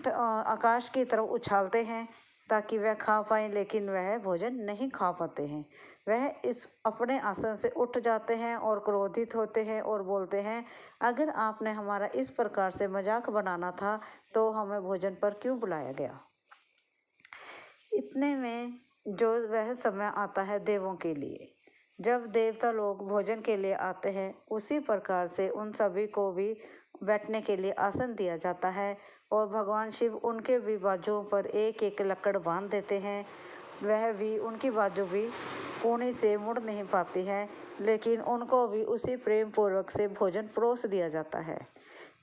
आकाश की तरफ उछालते हैं ताकि वह खा पाएँ, लेकिन वह भोजन नहीं खा पाते हैं। वह इस अपने आसन से उठ जाते हैं और क्रोधित होते हैं और बोलते हैं, अगर आपने हमारा इस प्रकार से मजाक बनाना था तो हमें भोजन पर क्यों बुलाया गया? इतने में जो वह समय आता है देवों के लिए, जब देवता लोग भोजन के लिए आते हैं, उसी प्रकार से उन सभी को भी बैठने के लिए आसन दिया जाता है, और भगवान शिव उनके भी बाजुओं पर एक एक लकड़ बांध देते हैं। वह भी उनकी बाजू भी पुण्य से मुड़ नहीं पाती है, लेकिन उनको भी उसी प्रेम पूर्वक से भोजन परोस दिया जाता है।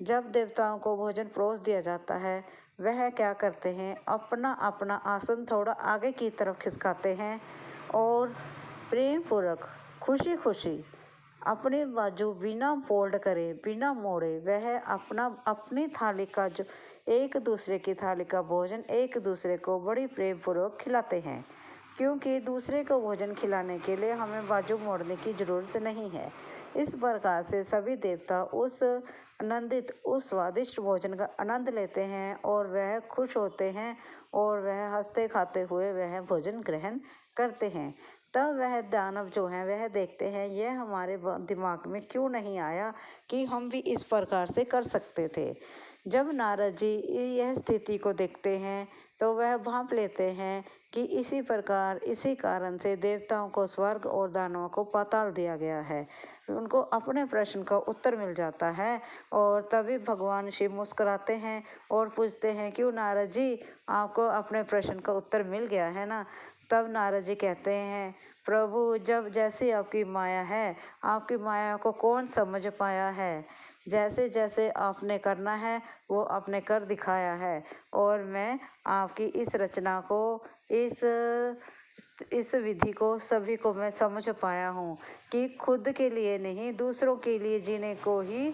जब देवताओं को भोजन परोस दिया जाता है, वह क्या करते हैं, अपना अपना आसन थोड़ा आगे की तरफ खिसकाते हैं और प्रेम पूर्वक खुशी खुशी अपने बाजू बिना फोल्ड करे, बिना मोड़े, वह अपनी थाली का जो एक दूसरे की थाली का भोजन एक दूसरे को बड़ी प्रेम पूर्वक खिलाते हैं, क्योंकि दूसरे को भोजन खिलाने के लिए हमें बाजू मोड़ने की ज़रूरत नहीं है। इस प्रकार से सभी देवता उस स्वादिष्ट भोजन का आनंद लेते हैं और वह खुश होते हैं और वह हंसते खाते हुए वह भोजन ग्रहण करते हैं। तब वह दानव जो हैं वह देखते हैं, यह हमारे दिमाग में क्यों नहीं आया कि हम भी इस प्रकार से कर सकते थे। जब नारद जी यह स्थिति को देखते हैं तो वह भांप लेते हैं कि इसी प्रकार इसी कारण से देवताओं को स्वर्ग और दानवों को पाताल दिया गया है। उनको अपने प्रश्न का उत्तर मिल जाता है और तभी भगवान शिव मुस्कुराते हैं और पूछते हैं, क्यों नारद जी, आपको अपने प्रश्न का उत्तर मिल गया है ना? तब नारद जी कहते हैं, प्रभु, जब जैसी आपकी माया है, आपकी माया को कौन समझ पाया है? जैसे जैसे आपने करना है वो आपने कर दिखाया है और मैं आपकी इस रचना को, इस विधि को सभी को मैं समझ पाया हूँ कि खुद के लिए नहीं, दूसरों के लिए जीने को ही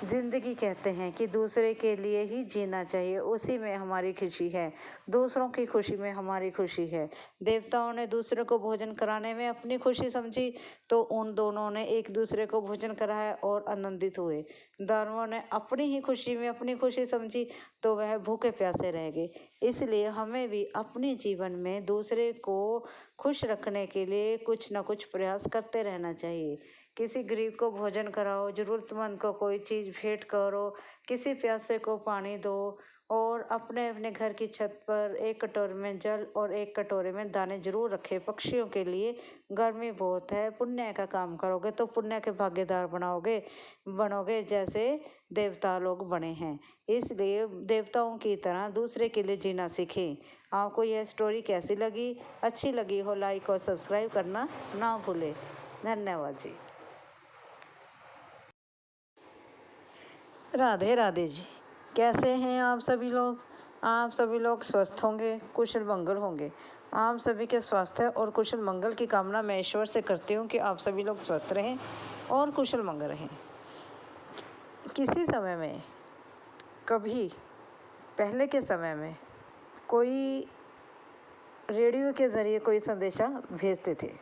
ज़िंदगी कहते हैं, कि दूसरे के लिए ही जीना चाहिए, उसी में हमारी खुशी है, दूसरों की खुशी में हमारी खुशी है। देवताओं ने दूसरे को भोजन कराने में अपनी खुशी समझी तो उन दोनों ने एक दूसरे को भोजन कराया और आनंदित हुए। दानवों ने अपनी ही खुशी में अपनी खुशी समझी तो वह भूखे प्यासे रह गए। इसलिए हमें भी अपने जीवन में दूसरे को खुश रखने के लिए कुछ ना कुछ प्रयास करते रहना चाहिए। किसी गरीब को भोजन कराओ, ज़रूरतमंद को कोई चीज़ भेंट करो, किसी प्यासे को पानी दो और अपने अपने घर की छत पर एक कटोरे में जल और एक कटोरे में दाने जरूर रखें पक्षियों के लिए। गर्मी बहुत है, पुण्य का काम करोगे तो पुण्य के भागीदार बनोगे जैसे देवता लोग बने हैं। इसलिए देवताओं की तरह दूसरे के लिए जीना सीखें। आपको यह स्टोरी कैसी लगी? अच्छी लगी हो लाइक और सब्सक्राइब करना ना भूलें। धन्यवाद जी। राधे राधे जी। कैसे हैं आप सभी लोग? आप सभी लोग स्वस्थ होंगे, कुशल मंगल होंगे। आप सभी के स्वास्थ्य और कुशल मंगल की कामना मैं ईश्वर से करती हूँ कि आप सभी लोग स्वस्थ रहें और कुशल मंगल रहें। किसी समय में, कभी पहले के समय में कोई रेडियो के ज़रिए कोई संदेशा भेजते थे।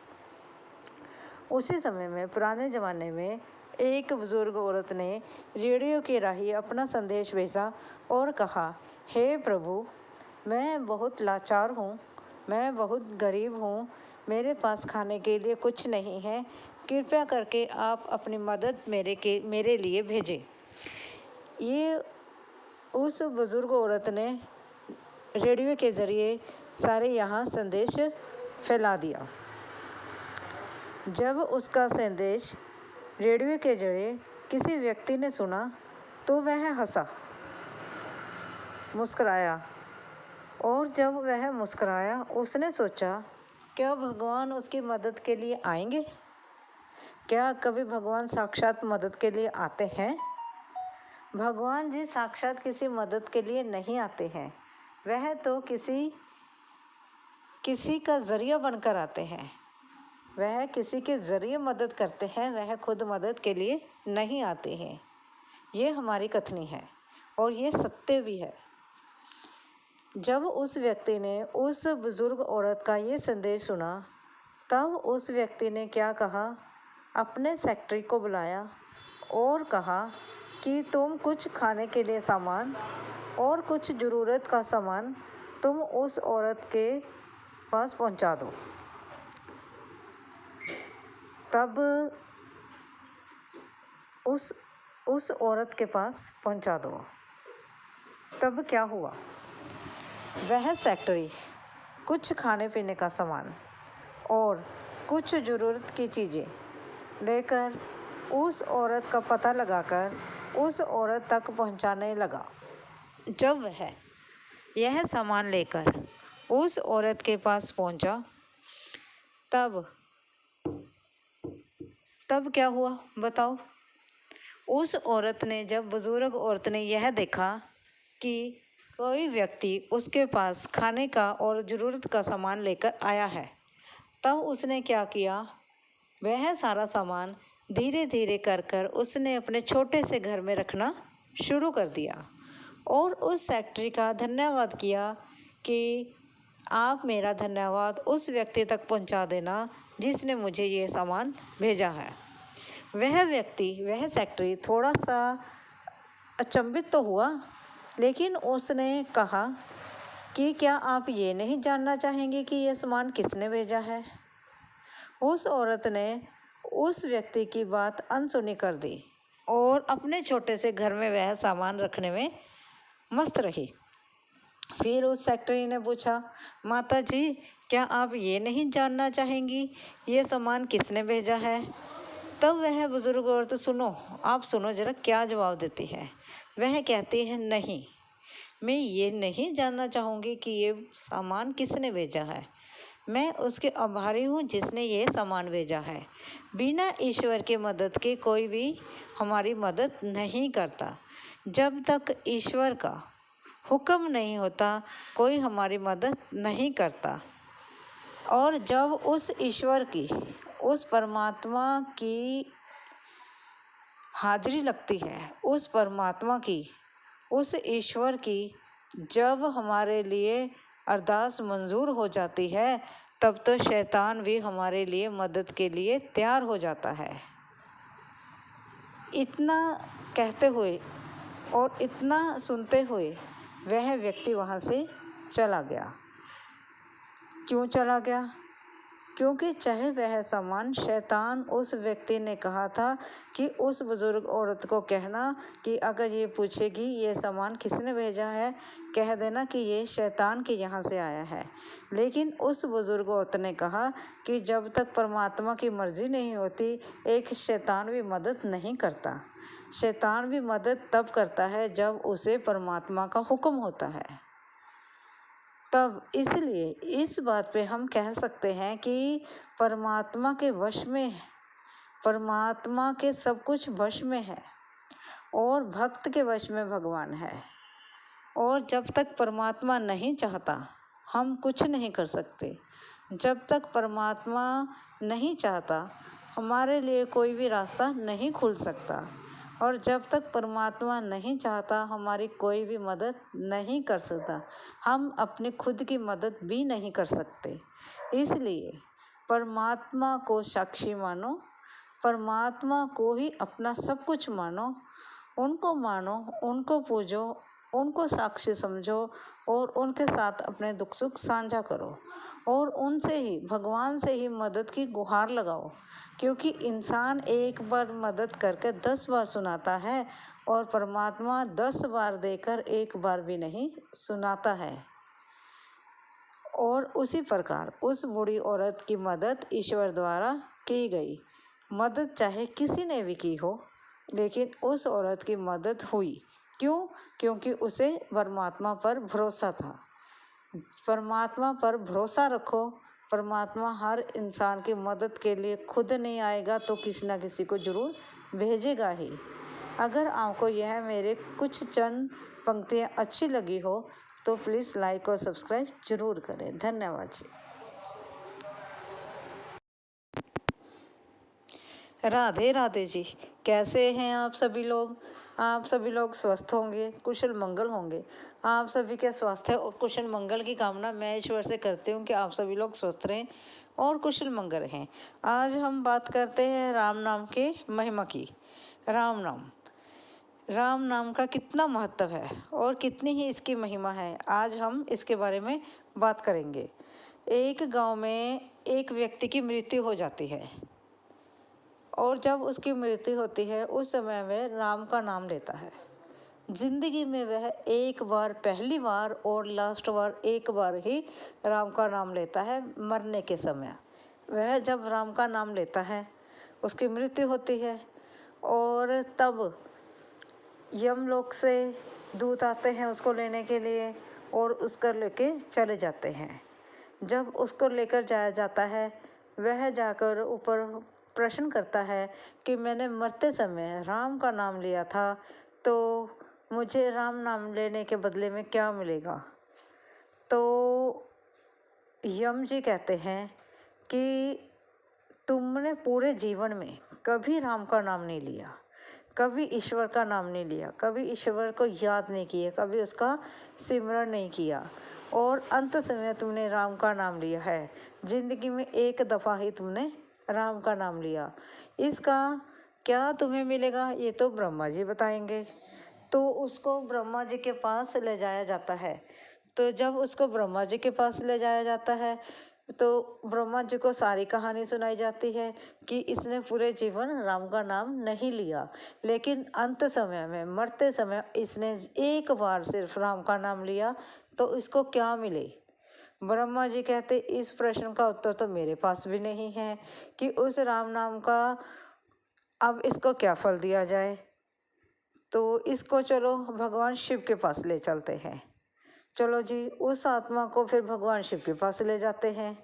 उसी समय में पुराने ज़माने में एक बुज़ुर्ग औरत ने रेडियो के राही अपना संदेश भेजा और कहा, हे प्रभु, मैं बहुत लाचार हूँ, मैं बहुत गरीब हूँ, मेरे पास खाने के लिए कुछ नहीं है, कृपया करके आप अपनी मदद मेरे लिए भेजें। ये उस बुज़ुर्ग औरत ने रेडियो के ज़रिए सारे यहाँ संदेश फैला दिया। जब उसका संदेश रेडियो के जरिए किसी व्यक्ति ने सुना तो वह हंसा, मुस्कुराया, और जब वह मुस्कुराया उसने सोचा, क्या भगवान उसकी मदद के लिए आएंगे? क्या कभी भगवान साक्षात मदद के लिए आते हैं? भगवान जी साक्षात किसी मदद के लिए नहीं आते हैं, वह तो किसी का ज़रिया बनकर आते हैं। वह किसी के ज़रिए मदद करते हैं, वह खुद मदद के लिए नहीं आते हैं। ये हमारी कथनी है और ये सत्य भी है। जब उस व्यक्ति ने उस बुज़ुर्ग औरत का ये संदेश सुना तब उस व्यक्ति ने क्या कहा, अपने सेक्रेटरी को बुलाया और कहा कि तुम कुछ खाने के लिए सामान और कुछ ज़रूरत का सामान तुम उस औरत के पास पहुंचा दो। तब उस औरत के पास पहुंचा दो। तब क्या हुआ, वह सेक्रेटरी कुछ खाने पीने का सामान और कुछ ज़रूरत की चीज़ें लेकर उस औरत का पता लगाकर उस औरत तक पहुंचाने लगा। जब वह यह सामान लेकर उस औरत के पास पहुंचा तब तब क्या हुआ बताओ। उस औरत ने, जब बुजुर्ग औरत ने यह देखा कि कोई व्यक्ति उसके पास खाने का और ज़रूरत का सामान लेकर आया है, तब उसने क्या किया, वह सारा सामान धीरे धीरे कर कर उसने अपने छोटे से घर में रखना शुरू कर दिया और उस सेक्रेटरी का धन्यवाद किया कि आप मेरा धन्यवाद उस व्यक्ति तक पहुंचा देना जिसने मुझे ये सामान भेजा है। वह व्यक्ति, वह सेक्रेटरी थोड़ा सा अचंभित तो हुआ, लेकिन उसने कहा कि क्या आप ये नहीं जानना चाहेंगे कि यह सामान किसने भेजा है। उस औरत ने उस व्यक्ति की बात अनसुनी कर दी और अपने छोटे से घर में वह सामान रखने में मस्त रही। फिर उस सेक्रेटरी ने पूछा, माता जी क्या आप ये नहीं जानना चाहेंगी ये सामान किसने भेजा है। तब वह बुजुर्ग औरत, सुनो, आप सुनो जरा क्या जवाब देती है। वह कहती है, नहीं, मैं ये नहीं जानना चाहूँगी कि ये सामान किसने भेजा है। मैं उसके आभारी हूँ जिसने ये सामान भेजा है। बिना ईश्वर की मदद के कोई भी हमारी मदद नहीं करता। जब तक ईश्वर का हुक्म नहीं होता कोई हमारी मदद नहीं करता। और जब उस ईश्वर की, उस परमात्मा की हाजिरी लगती है, उस परमात्मा की, उस ईश्वर की जब हमारे लिए अरदास मंजूर हो जाती है, तब तो शैतान भी हमारे लिए मदद के लिए तैयार हो जाता है। इतना कहते हुए और इतना सुनते हुए वह व्यक्ति वहाँ से चला गया। क्यों चला गया? क्योंकि चाहे वह सामान शैतान, उस व्यक्ति ने कहा था कि उस बुजुर्ग औरत को कहना कि अगर ये पूछेगी ये सामान किसने भेजा है, कह देना कि ये शैतान के यहाँ से आया है। लेकिन उस बुजुर्ग औरत ने कहा कि जब तक परमात्मा की मर्जी नहीं होती एक शैतान भी मदद नहीं करता। शैतान भी मदद तब करता है जब उसे परमात्मा का हुक्म होता है। तब इसलिए इस बात पे हम कह सकते हैं कि परमात्मा के वश में है, परमात्मा के सब कुछ वश में है और भक्त के वश में भगवान है। और जब तक परमात्मा नहीं चाहता हम कुछ नहीं कर सकते। जब तक परमात्मा नहीं चाहता हमारे लिए कोई भी रास्ता नहीं खुल सकता। और जब तक परमात्मा नहीं चाहता हमारी कोई भी मदद नहीं कर सकता। हम अपनी खुद की मदद भी नहीं कर सकते। इसलिए परमात्मा को साक्षी मानो, परमात्मा को ही अपना सब कुछ मानो, उनको पूजो, उनको साक्षी समझो और उनके साथ अपने दुख सुख साझा करो और उनसे ही, भगवान से ही मदद की गुहार लगाओ। क्योंकि इंसान एक बार मदद करके 10 बार सुनाता है और परमात्मा 10 बार देकर एक बार भी नहीं सुनाता है। और उसी प्रकार उस बूढ़ी औरत की मदद ईश्वर द्वारा की गई। मदद चाहे किसी ने भी की हो, लेकिन उस औरत की मदद हुई। क्यों? क्योंकि उसे परमात्मा पर भरोसा था। परमात्मा पर भरोसा रखो। परमात्मा हर इंसान की मदद के लिए खुद नहीं आएगा तो किसी ना किसी को ज़रूर भेजेगा ही। अगर आपको यह मेरे कुछ चंद पंक्तियाँ अच्छी लगी हो तो प्लीज़ लाइक और सब्सक्राइब ज़रूर करें। धन्यवाद जी। राधे राधे जी। कैसे हैं आप सभी लोग? आप सभी लोग स्वस्थ होंगे, कुशल मंगल होंगे। आप सभी के स्वास्थ्य और कुशल मंगल की कामना मैं ईश्वर से करती हूँ कि आप सभी लोग स्वस्थ रहें और कुशल मंगल रहें। आज हम बात करते हैं राम नाम के महिमा की। राम नाम का कितना महत्व है और कितनी ही इसकी महिमा है, आज हम इसके बारे में बात करेंगे। एक गांव में एक व्यक्ति की मृत्यु हो जाती है और जब उसकी मृत्यु होती है उस समय वह राम का नाम लेता है। जिंदगी में वह एक बार, पहली बार और लास्ट बार एक बार ही राम का नाम लेता है। मरने के समय वह जब राम का नाम लेता है उसकी मृत्यु होती है और तब यमलोक से दूत आते हैं उसको लेने के लिए और उसको लेके चले जाते हैं। जब उसको लेकर जाया जाता है वह जाकर ऊपर प्रश्न करता है कि मैंने मरते समय राम का नाम लिया था, तो मुझे राम नाम लेने के बदले में क्या मिलेगा? तो यम जी कहते हैं कि तुमने पूरे जीवन में कभी राम का नाम नहीं लिया, कभी ईश्वर का नाम नहीं लिया, कभी ईश्वर को याद नहीं किया, कभी उसका सिमरण नहीं किया, और अंत समय तुमने राम का नाम लिया है। जिंदगी में एक दफ़ा ही तुमने राम का नाम लिया। इसका क्या तुम्हें मिलेगा, ये तो ब्रह्मा जी बताएंगे। तो उसको ब्रह्मा जी के पास ले जाया जाता है। तो जब उसको ब्रह्मा जी के पास ले जाया जाता है, तो ब्रह्मा जी को सारी कहानी सुनाई जाती है कि इसने पूरे जीवन राम का नाम नहीं लिया, लेकिन अंत समय में, मरते समय इसने एक बार सिर्फ राम का नाम लिया, तो इसको क्या मिले? ब्रह्मा जी कहते, इस प्रश्न का उत्तर तो मेरे पास भी नहीं है कि उस राम नाम का अब इसको क्या फल दिया जाए। तो इसको चलो भगवान शिव के पास ले चलते हैं। चलो जी, उस आत्मा को फिर भगवान शिव के पास ले जाते हैं।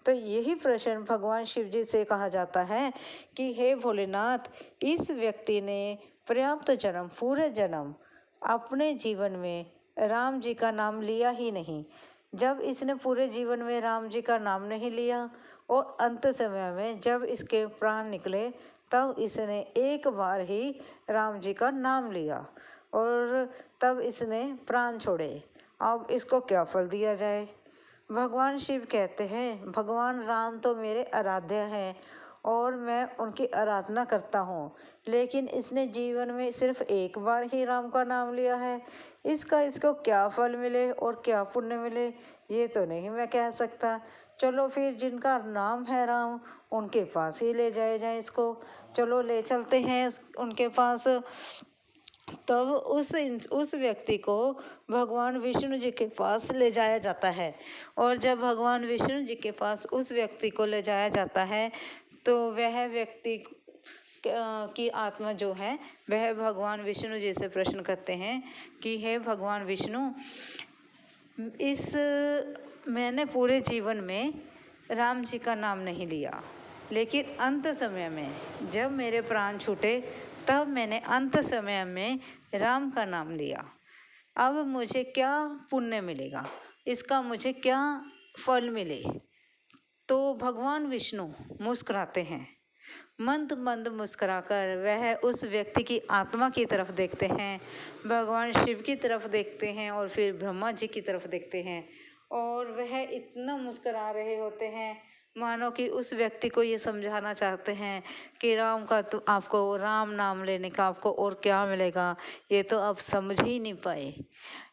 तो यही प्रश्न भगवान शिव जी से कहा जाता है कि हे भोलेनाथ, इस व्यक्ति ने पर्याप्त जन्म, पूरे जन्म अपने जीवन में राम जी का नाम लिया ही नहीं। जब इसने पूरे जीवन में राम जी का नाम नहीं लिया और अंत समय में जब इसके प्राण निकले, तब इसने एक बार ही राम जी का नाम लिया और तब इसने प्राण छोड़े। अब इसको क्या फल दिया जाए? भगवान शिव कहते हैं, भगवान राम तो मेरे आराध्य हैं और मैं उनकी आराधना करता हूँ, लेकिन इसने जीवन में सिर्फ एक बार ही राम का नाम लिया है। इसको क्या फल मिले और क्या पुण्य मिले, ये तो नहीं मैं कह सकता। चलो फिर जिनका नाम है राम, उनके पास ही ले जाए इसको। चलो ले चलते हैं उनके पास। तब उस व्यक्ति को भगवान विष्णु जी के पास ले जाया जाता है, और जब भगवान विष्णु जी के पास उस व्यक्ति को ले जाया जाता है, तो वह व्यक्ति की आत्मा जो है वह भगवान विष्णु जी से प्रश्न करते हैं कि हे भगवान विष्णु, मैंने पूरे जीवन में राम जी का नाम नहीं लिया, लेकिन अंत समय में जब मेरे प्राण छूटे, तब मैंने अंत समय में राम का नाम लिया। अब मुझे क्या पुण्य मिलेगा, इसका मुझे क्या फल मिले? तो भगवान विष्णु मुस्कुराते हैं। मंद मंद मुस्कुराकर वह उस व्यक्ति की आत्मा की तरफ देखते हैं, भगवान शिव की तरफ देखते हैं और फिर ब्रह्मा जी की तरफ देखते हैं, और वह इतना मुस्कुरा रहे होते हैं मानो कि उस व्यक्ति को ये समझाना चाहते हैं कि राम का तो आपको राम नाम लेने का आपको और क्या मिलेगा, ये तो आप समझ ही नहीं पाए।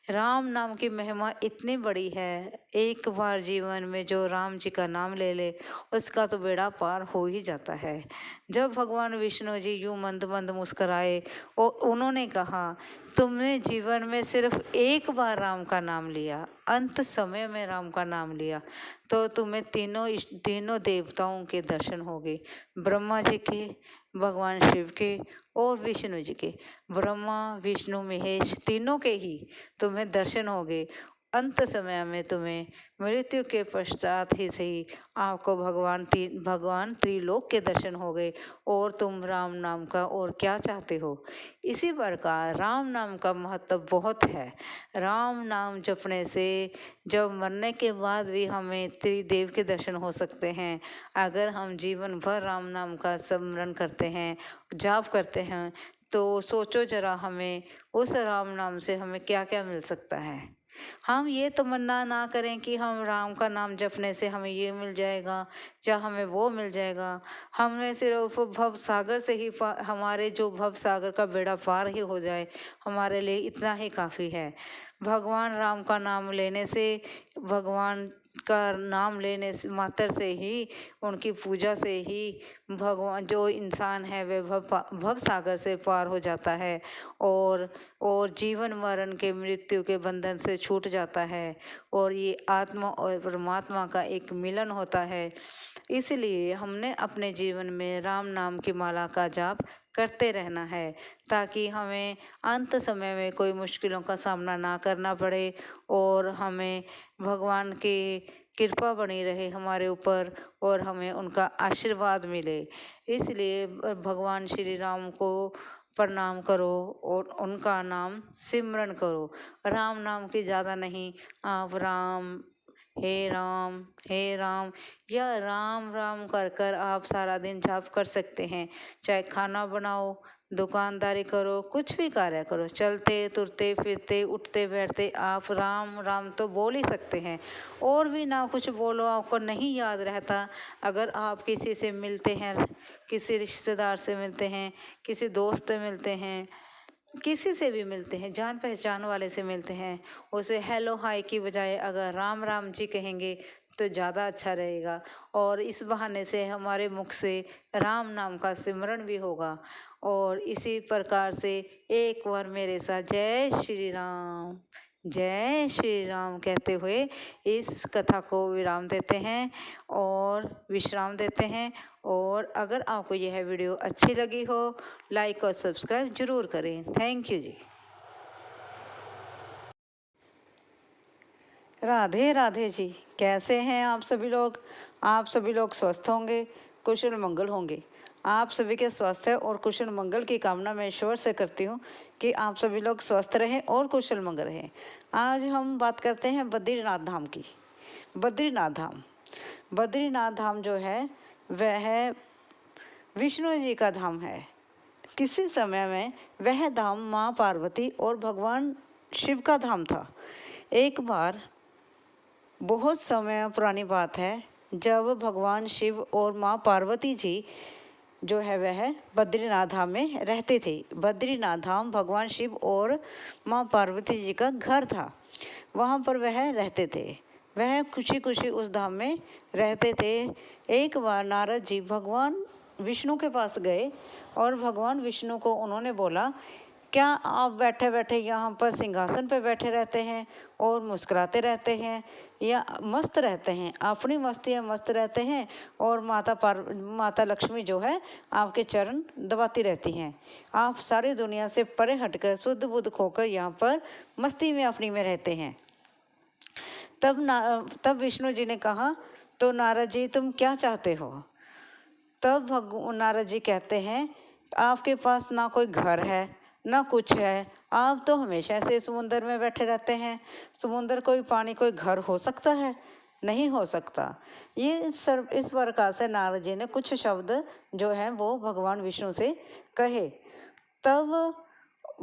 राम नाम की महिमा इतनी बड़ी है, एक बार जीवन में जो राम जी का नाम ले ले उसका तो बेड़ा पार हो ही जाता है। जब भगवान विष्णु जी यूं मंद मंद मुस्कुराए और उन्होंने कहा, तुमने जीवन में सिर्फ एक बार राम का नाम लिया, अंत समय में राम का नाम लिया, तो तुम्हें तीनों देवताओं के दर्शन हो गए, ब्रह्मा जी के, भगवान शिव के और विष्णु जी के। ब्रह्मा विष्णु महेश तीनों के ही तुम्हें दर्शन हो गए। अंत समय में तुम्हें मृत्यु के पश्चात ही सही आपको भगवान त्रिलोक के दर्शन हो गए, और तुम राम नाम का और क्या चाहते हो। इसी प्रकार राम नाम का महत्व बहुत है। राम नाम जपने से जब मरने के बाद भी हमें त्रिदेव के दर्शन हो सकते हैं। अगर हम जीवन भर राम नाम का स्मरण करते हैं, जाप करते हैं, तो सोचो जरा हमें उस राम नाम से हमें क्या क्या मिल सकता है। हम ये तमन्ना ना करें कि हम राम का नाम जपने से हमें ये मिल जाएगा या हमें वो मिल जाएगा। हमें सिर्फ भव सागर से ही हमारे जो भव सागर का बेड़ा पार ही हो जाए, हमारे लिए इतना ही काफ़ी है। भगवान राम का नाम लेने से, भगवान का नाम लेने से मात्र से ही, उनकी पूजा से ही भगवान जो इंसान है वह भव सागर से पार हो जाता है और जीवन मरण के मृत्यु के बंधन से छूट जाता है, और ये आत्मा और परमात्मा का एक मिलन होता है। इसलिए हमने अपने जीवन में राम नाम की माला का जाप करते रहना है, ताकि हमें अंत समय में कोई मुश्किलों का सामना ना करना पड़े और हमें भगवान कृपा बनी रहे हमारे ऊपर और हमें उनका आशीर्वाद मिले। इसलिए भगवान श्री राम को प्रणाम करो और उनका नाम सिमरन करो। राम नाम की ज़्यादा नहीं, आप राम, हे राम या राम राम कर कर आप सारा दिन जाप कर सकते हैं। चाहे खाना बनाओ, दुकानदारी करो, कुछ भी कार्य करो, चलते तुरते फिरते उठते बैठते आप राम राम तो बोल ही सकते हैं। और भी ना कुछ बोलो, आपको नहीं याद रहता। अगर आप किसी से मिलते हैं, किसी रिश्तेदार से मिलते हैं, किसी दोस्त से मिलते हैं, किसी से भी मिलते हैं, जान पहचान वाले से मिलते हैं, उसे हेलो हाय की बजाय अगर राम राम जी कहेंगे तो ज़्यादा अच्छा रहेगा। और इस बहाने से हमारे मुख से राम नाम का सिमरन भी होगा। और इसी प्रकार से एक बार मेरे साथ जय श्री राम कहते हुए इस कथा को विराम देते हैं और विश्राम देते हैं। और अगर आपको यह वीडियो अच्छी लगी हो, लाइक और सब्सक्राइब जरूर करें। थैंक यू जी। राधे राधे जी। कैसे हैं आप सभी लोग? आप सभी लोग स्वस्थ होंगे, कुशल मंगल होंगे। आप सभी के स्वास्थ्य और कुशल मंगल की कामना मैं ईश्वर से करती हूँ कि आप सभी लोग स्वस्थ रहें और कुशल मंगल रहें। आज हम बात करते हैं बद्रीनाथ धाम की। बद्रीनाथ धाम जो है वह विष्णु जी का धाम है। किसी समय में वह धाम माँ पार्वती और भगवान शिव का धाम था। एक बार, बहुत समय पुरानी बात है, जब भगवान शिव और माँ पार्वती जी जो है वह बद्रीनाथ धाम में रहते थे। बद्रीनाथ धाम भगवान शिव और माँ पार्वती जी का घर था। वहाँ पर वह रहते थे। वह खुशी खुशी उस धाम में रहते थे। एक बार नारद जी भगवान विष्णु के पास गए और भगवान विष्णु को उन्होंने बोला, क्या आप बैठे बैठे यहाँ पर सिंहासन पे बैठे रहते हैं और मुस्कुराते रहते हैं या मस्त रहते हैं? अपनी मस्ती में मस्त रहते हैं और माता लक्ष्मी जो है आपके चरण दबाती रहती हैं। आप सारी दुनिया से परे हटकर शुद्ध बुद्ध खोकर यहाँ पर मस्ती में अपनी में रहते हैं। तब विष्णु जी ने कहा, तो नारद जी तुम क्या चाहते हो? तब नारद जी कहते हैं, आपके पास ना कोई घर है ना कुछ है, आप तो हमेशा से समुद्र में बैठे रहते हैं। समुद्र कोई पानी कोई घर हो सकता है? नहीं हो सकता। ये इस प्रकार से नारद जी ने कुछ शब्द जो है वो भगवान विष्णु से कहे। तब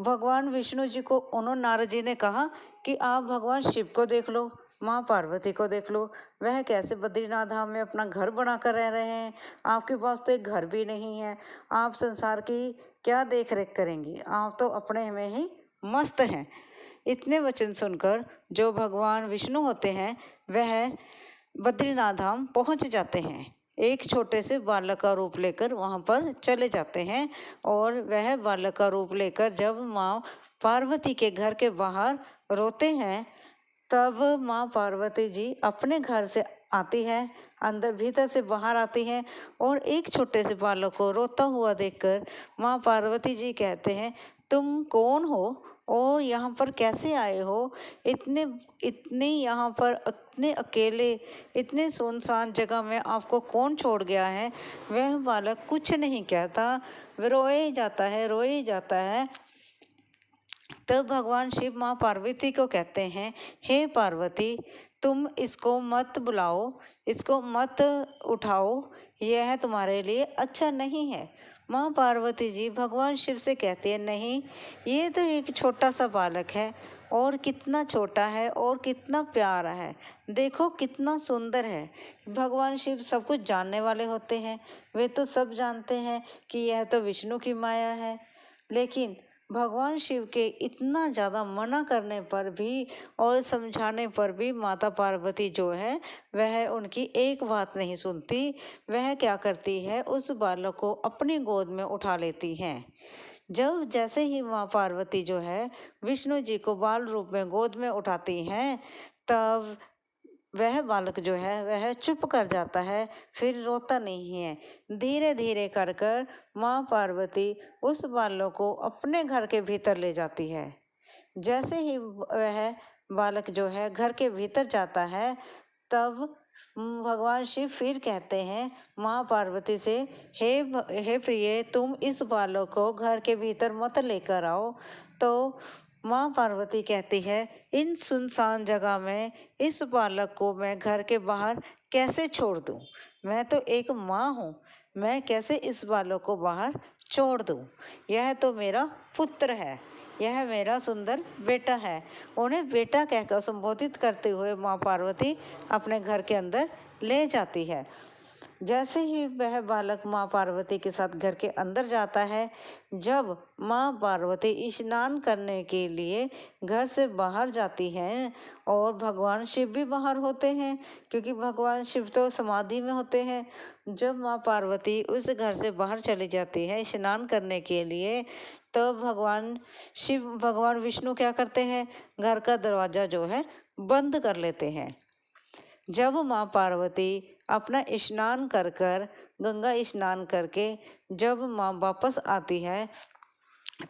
भगवान विष्णु जी को नारद जी ने कहा कि आप भगवान शिव को देख लो, माँ पार्वती को देख लो, वह कैसे बद्रीनाथ धाम में अपना घर बना कर रह रहे हैं। आपके पास तो एक घर भी नहीं है, आप संसार की क्या देख रेख करेंगी? आप तो अपने में ही मस्त हैं। इतने वचन सुनकर जो भगवान विष्णु होते हैं वह बद्रीनाथ धाम पहुंच जाते हैं। एक छोटे से बालक का रूप लेकर वहां पर चले जाते हैं। और वह बालक का रूप लेकर जब माँ पार्वती के घर के बाहर रोते हैं, तब माँ पार्वती जी अपने घर से आती है, अंदर भीतर से बाहर आती हैं और एक छोटे से बालक को रोता हुआ देखकर माँ पार्वती जी कहते हैं, तुम कौन हो और यहाँ पर कैसे आए हो? इतने यहाँ पर इतने अकेले, इतने सुनसान जगह में आपको कौन छोड़ गया है? वह बालक कुछ नहीं कहता, रोए जाता है। तब भगवान शिव माँ पार्वती को कहते हैं, हे पार्वती, तुम इसको मत बुलाओ, इसको मत उठाओ, यह तुम्हारे लिए अच्छा नहीं है। माँ पार्वती जी भगवान शिव से कहती है, नहीं, ये तो एक छोटा सा बालक है और कितना छोटा है और कितना प्यारा है, देखो कितना सुंदर है। भगवान शिव सब कुछ जानने वाले होते हैं, वे तो सब जानते हैं कि यह तो विष्णु की माया है। लेकिन भगवान शिव के इतना ज़्यादा मना करने पर भी और समझाने पर भी माता पार्वती जो है वह उनकी एक बात नहीं सुनती। वह क्या करती है, उस बालक को अपनी गोद में उठा लेती हैं। जैसे ही माँ पार्वती जो है विष्णु जी को बाल रूप में गोद में उठाती हैं, तब वह बालक जो है वह चुप कर जाता है, फिर रोता नहीं है। धीरे धीरे कर कर माँ पार्वती उस बालक को अपने घर के भीतर ले जाती है। जैसे ही वह बालक जो है घर के भीतर जाता है, तब भगवान शिव फिर कहते हैं माँ पार्वती से, हे प्रिय, तुम इस बालक को घर के भीतर मत लेकर आओ। तो माँ पार्वती कहती है, इन सुनसान जगह में इस बालक को मैं घर के बाहर कैसे छोड़ दूँ? मैं तो एक माँ हूँ, मैं कैसे इस बालक को बाहर छोड़ दूँ? यह तो मेरा पुत्र है, यह मेरा सुंदर बेटा है। उन्हें बेटा कहकर संबोधित करते हुए माँ पार्वती अपने घर के अंदर ले जाती है। जैसे ही वह बालक माँ पार्वती के साथ घर के अंदर जाता है, जब माँ पार्वती स्नान करने के लिए घर से बाहर जाती हैं और भगवान शिव भी बाहर होते हैं, क्योंकि भगवान शिव तो समाधि में होते हैं। जब माँ पार्वती उस घर से बाहर चली जाती है स्नान करने के लिए, तो भगवान विष्णु क्या करते हैं, घर का दरवाज़ा जो है बंद कर लेते हैं। जब माँ पार्वती अपना स्नान कर कर गंगा स्नान करके जब माँ वापस आती है,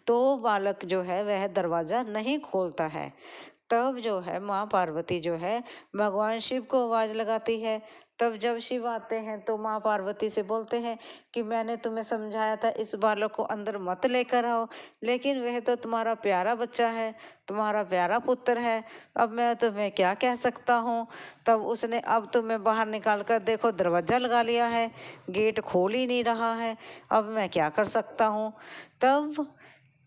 तो बालक जो है वह दरवाज़ा नहीं खोलता है। तब जो है माँ पार्वती जो है भगवान शिव को आवाज़ लगाती है। तब जब शिव आते हैं तो माँ पार्वती से बोलते हैं कि मैंने तुम्हें समझाया था इस बालक को अंदर मत लेकर आओ, लेकिन वह तो तुम्हारा प्यारा बच्चा है, तुम्हारा प्यारा पुत्र है, अब मैं तुम्हें क्या कह सकता हूँ। तब उसने अब तुम्हें बाहर निकाल कर देखो दरवाज़ा लगा लिया है, गेट खोल ही नहीं रहा है, अब मैं क्या कर सकता हूँ।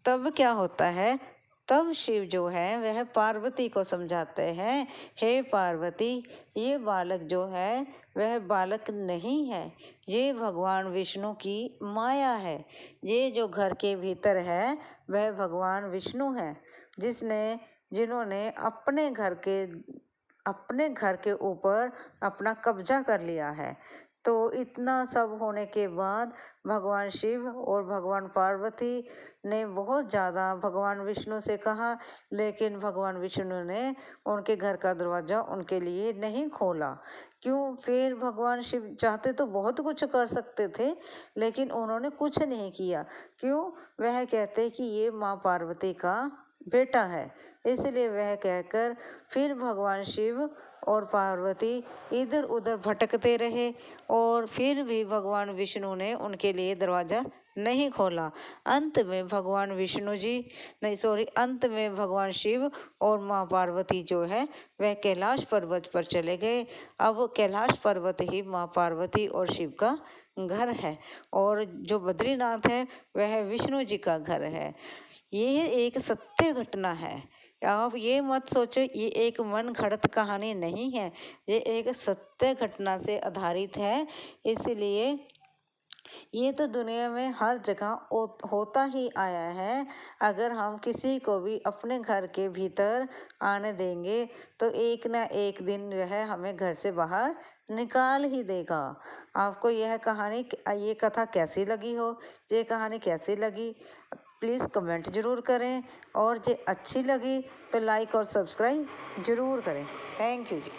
तब क्या होता है, तब शिव जो है वह पार्वती को समझाते हैं, हे पार्वती, ये बालक जो है वह बालक नहीं है, ये भगवान विष्णु की माया है। ये जो घर के भीतर है वह भगवान विष्णु है, जिन्होंने अपने घर के ऊपर अपना कब्जा कर लिया है। तो इतना सब होने के बाद भगवान शिव और भगवान पार्वती ने बहुत ज़्यादा भगवान विष्णु से कहा, लेकिन भगवान विष्णु ने उनके घर का दरवाज़ा उनके लिए नहीं खोला। क्यों? फिर भगवान शिव चाहते तो बहुत कुछ कर सकते थे, लेकिन उन्होंने कुछ नहीं किया। क्यों? वह कहते कि ये माँ पार्वती का बेटा है, इसलिए वह कहकर फिर भगवान शिव और पार्वती इधर उधर भटकते रहे और फिर भी भगवान विष्णु ने उनके लिए दरवाज़ा नहीं खोला। अंत में भगवान शिव और माँ पार्वती जो है वह कैलाश पर्वत पर चले गए। अब कैलाश पर्वत ही माँ पार्वती और शिव का घर है, और जो बद्रीनाथ है वह विष्णु जी का घर है। ये एक सत्य घटना है। आप ये मत सोचो ये एक मन घड़त कहानी नहीं है, ये एक सत्य घटना से आधारित है। इसलिए ये तो दुनिया में हर जगह होता ही आया है। अगर हम किसी को भी अपने घर के भीतर आने देंगे तो एक ना एक दिन जो है हमें घर से बाहर निकाल ही देगा। आपको ये कथा कैसी लगी ये कहानी कैसी लगी, प्लीज़ कमेंट ज़रूर करें, और जो अच्छी लगी तो लाइक और सब्सक्राइब ज़रूर करें। Thank you ji.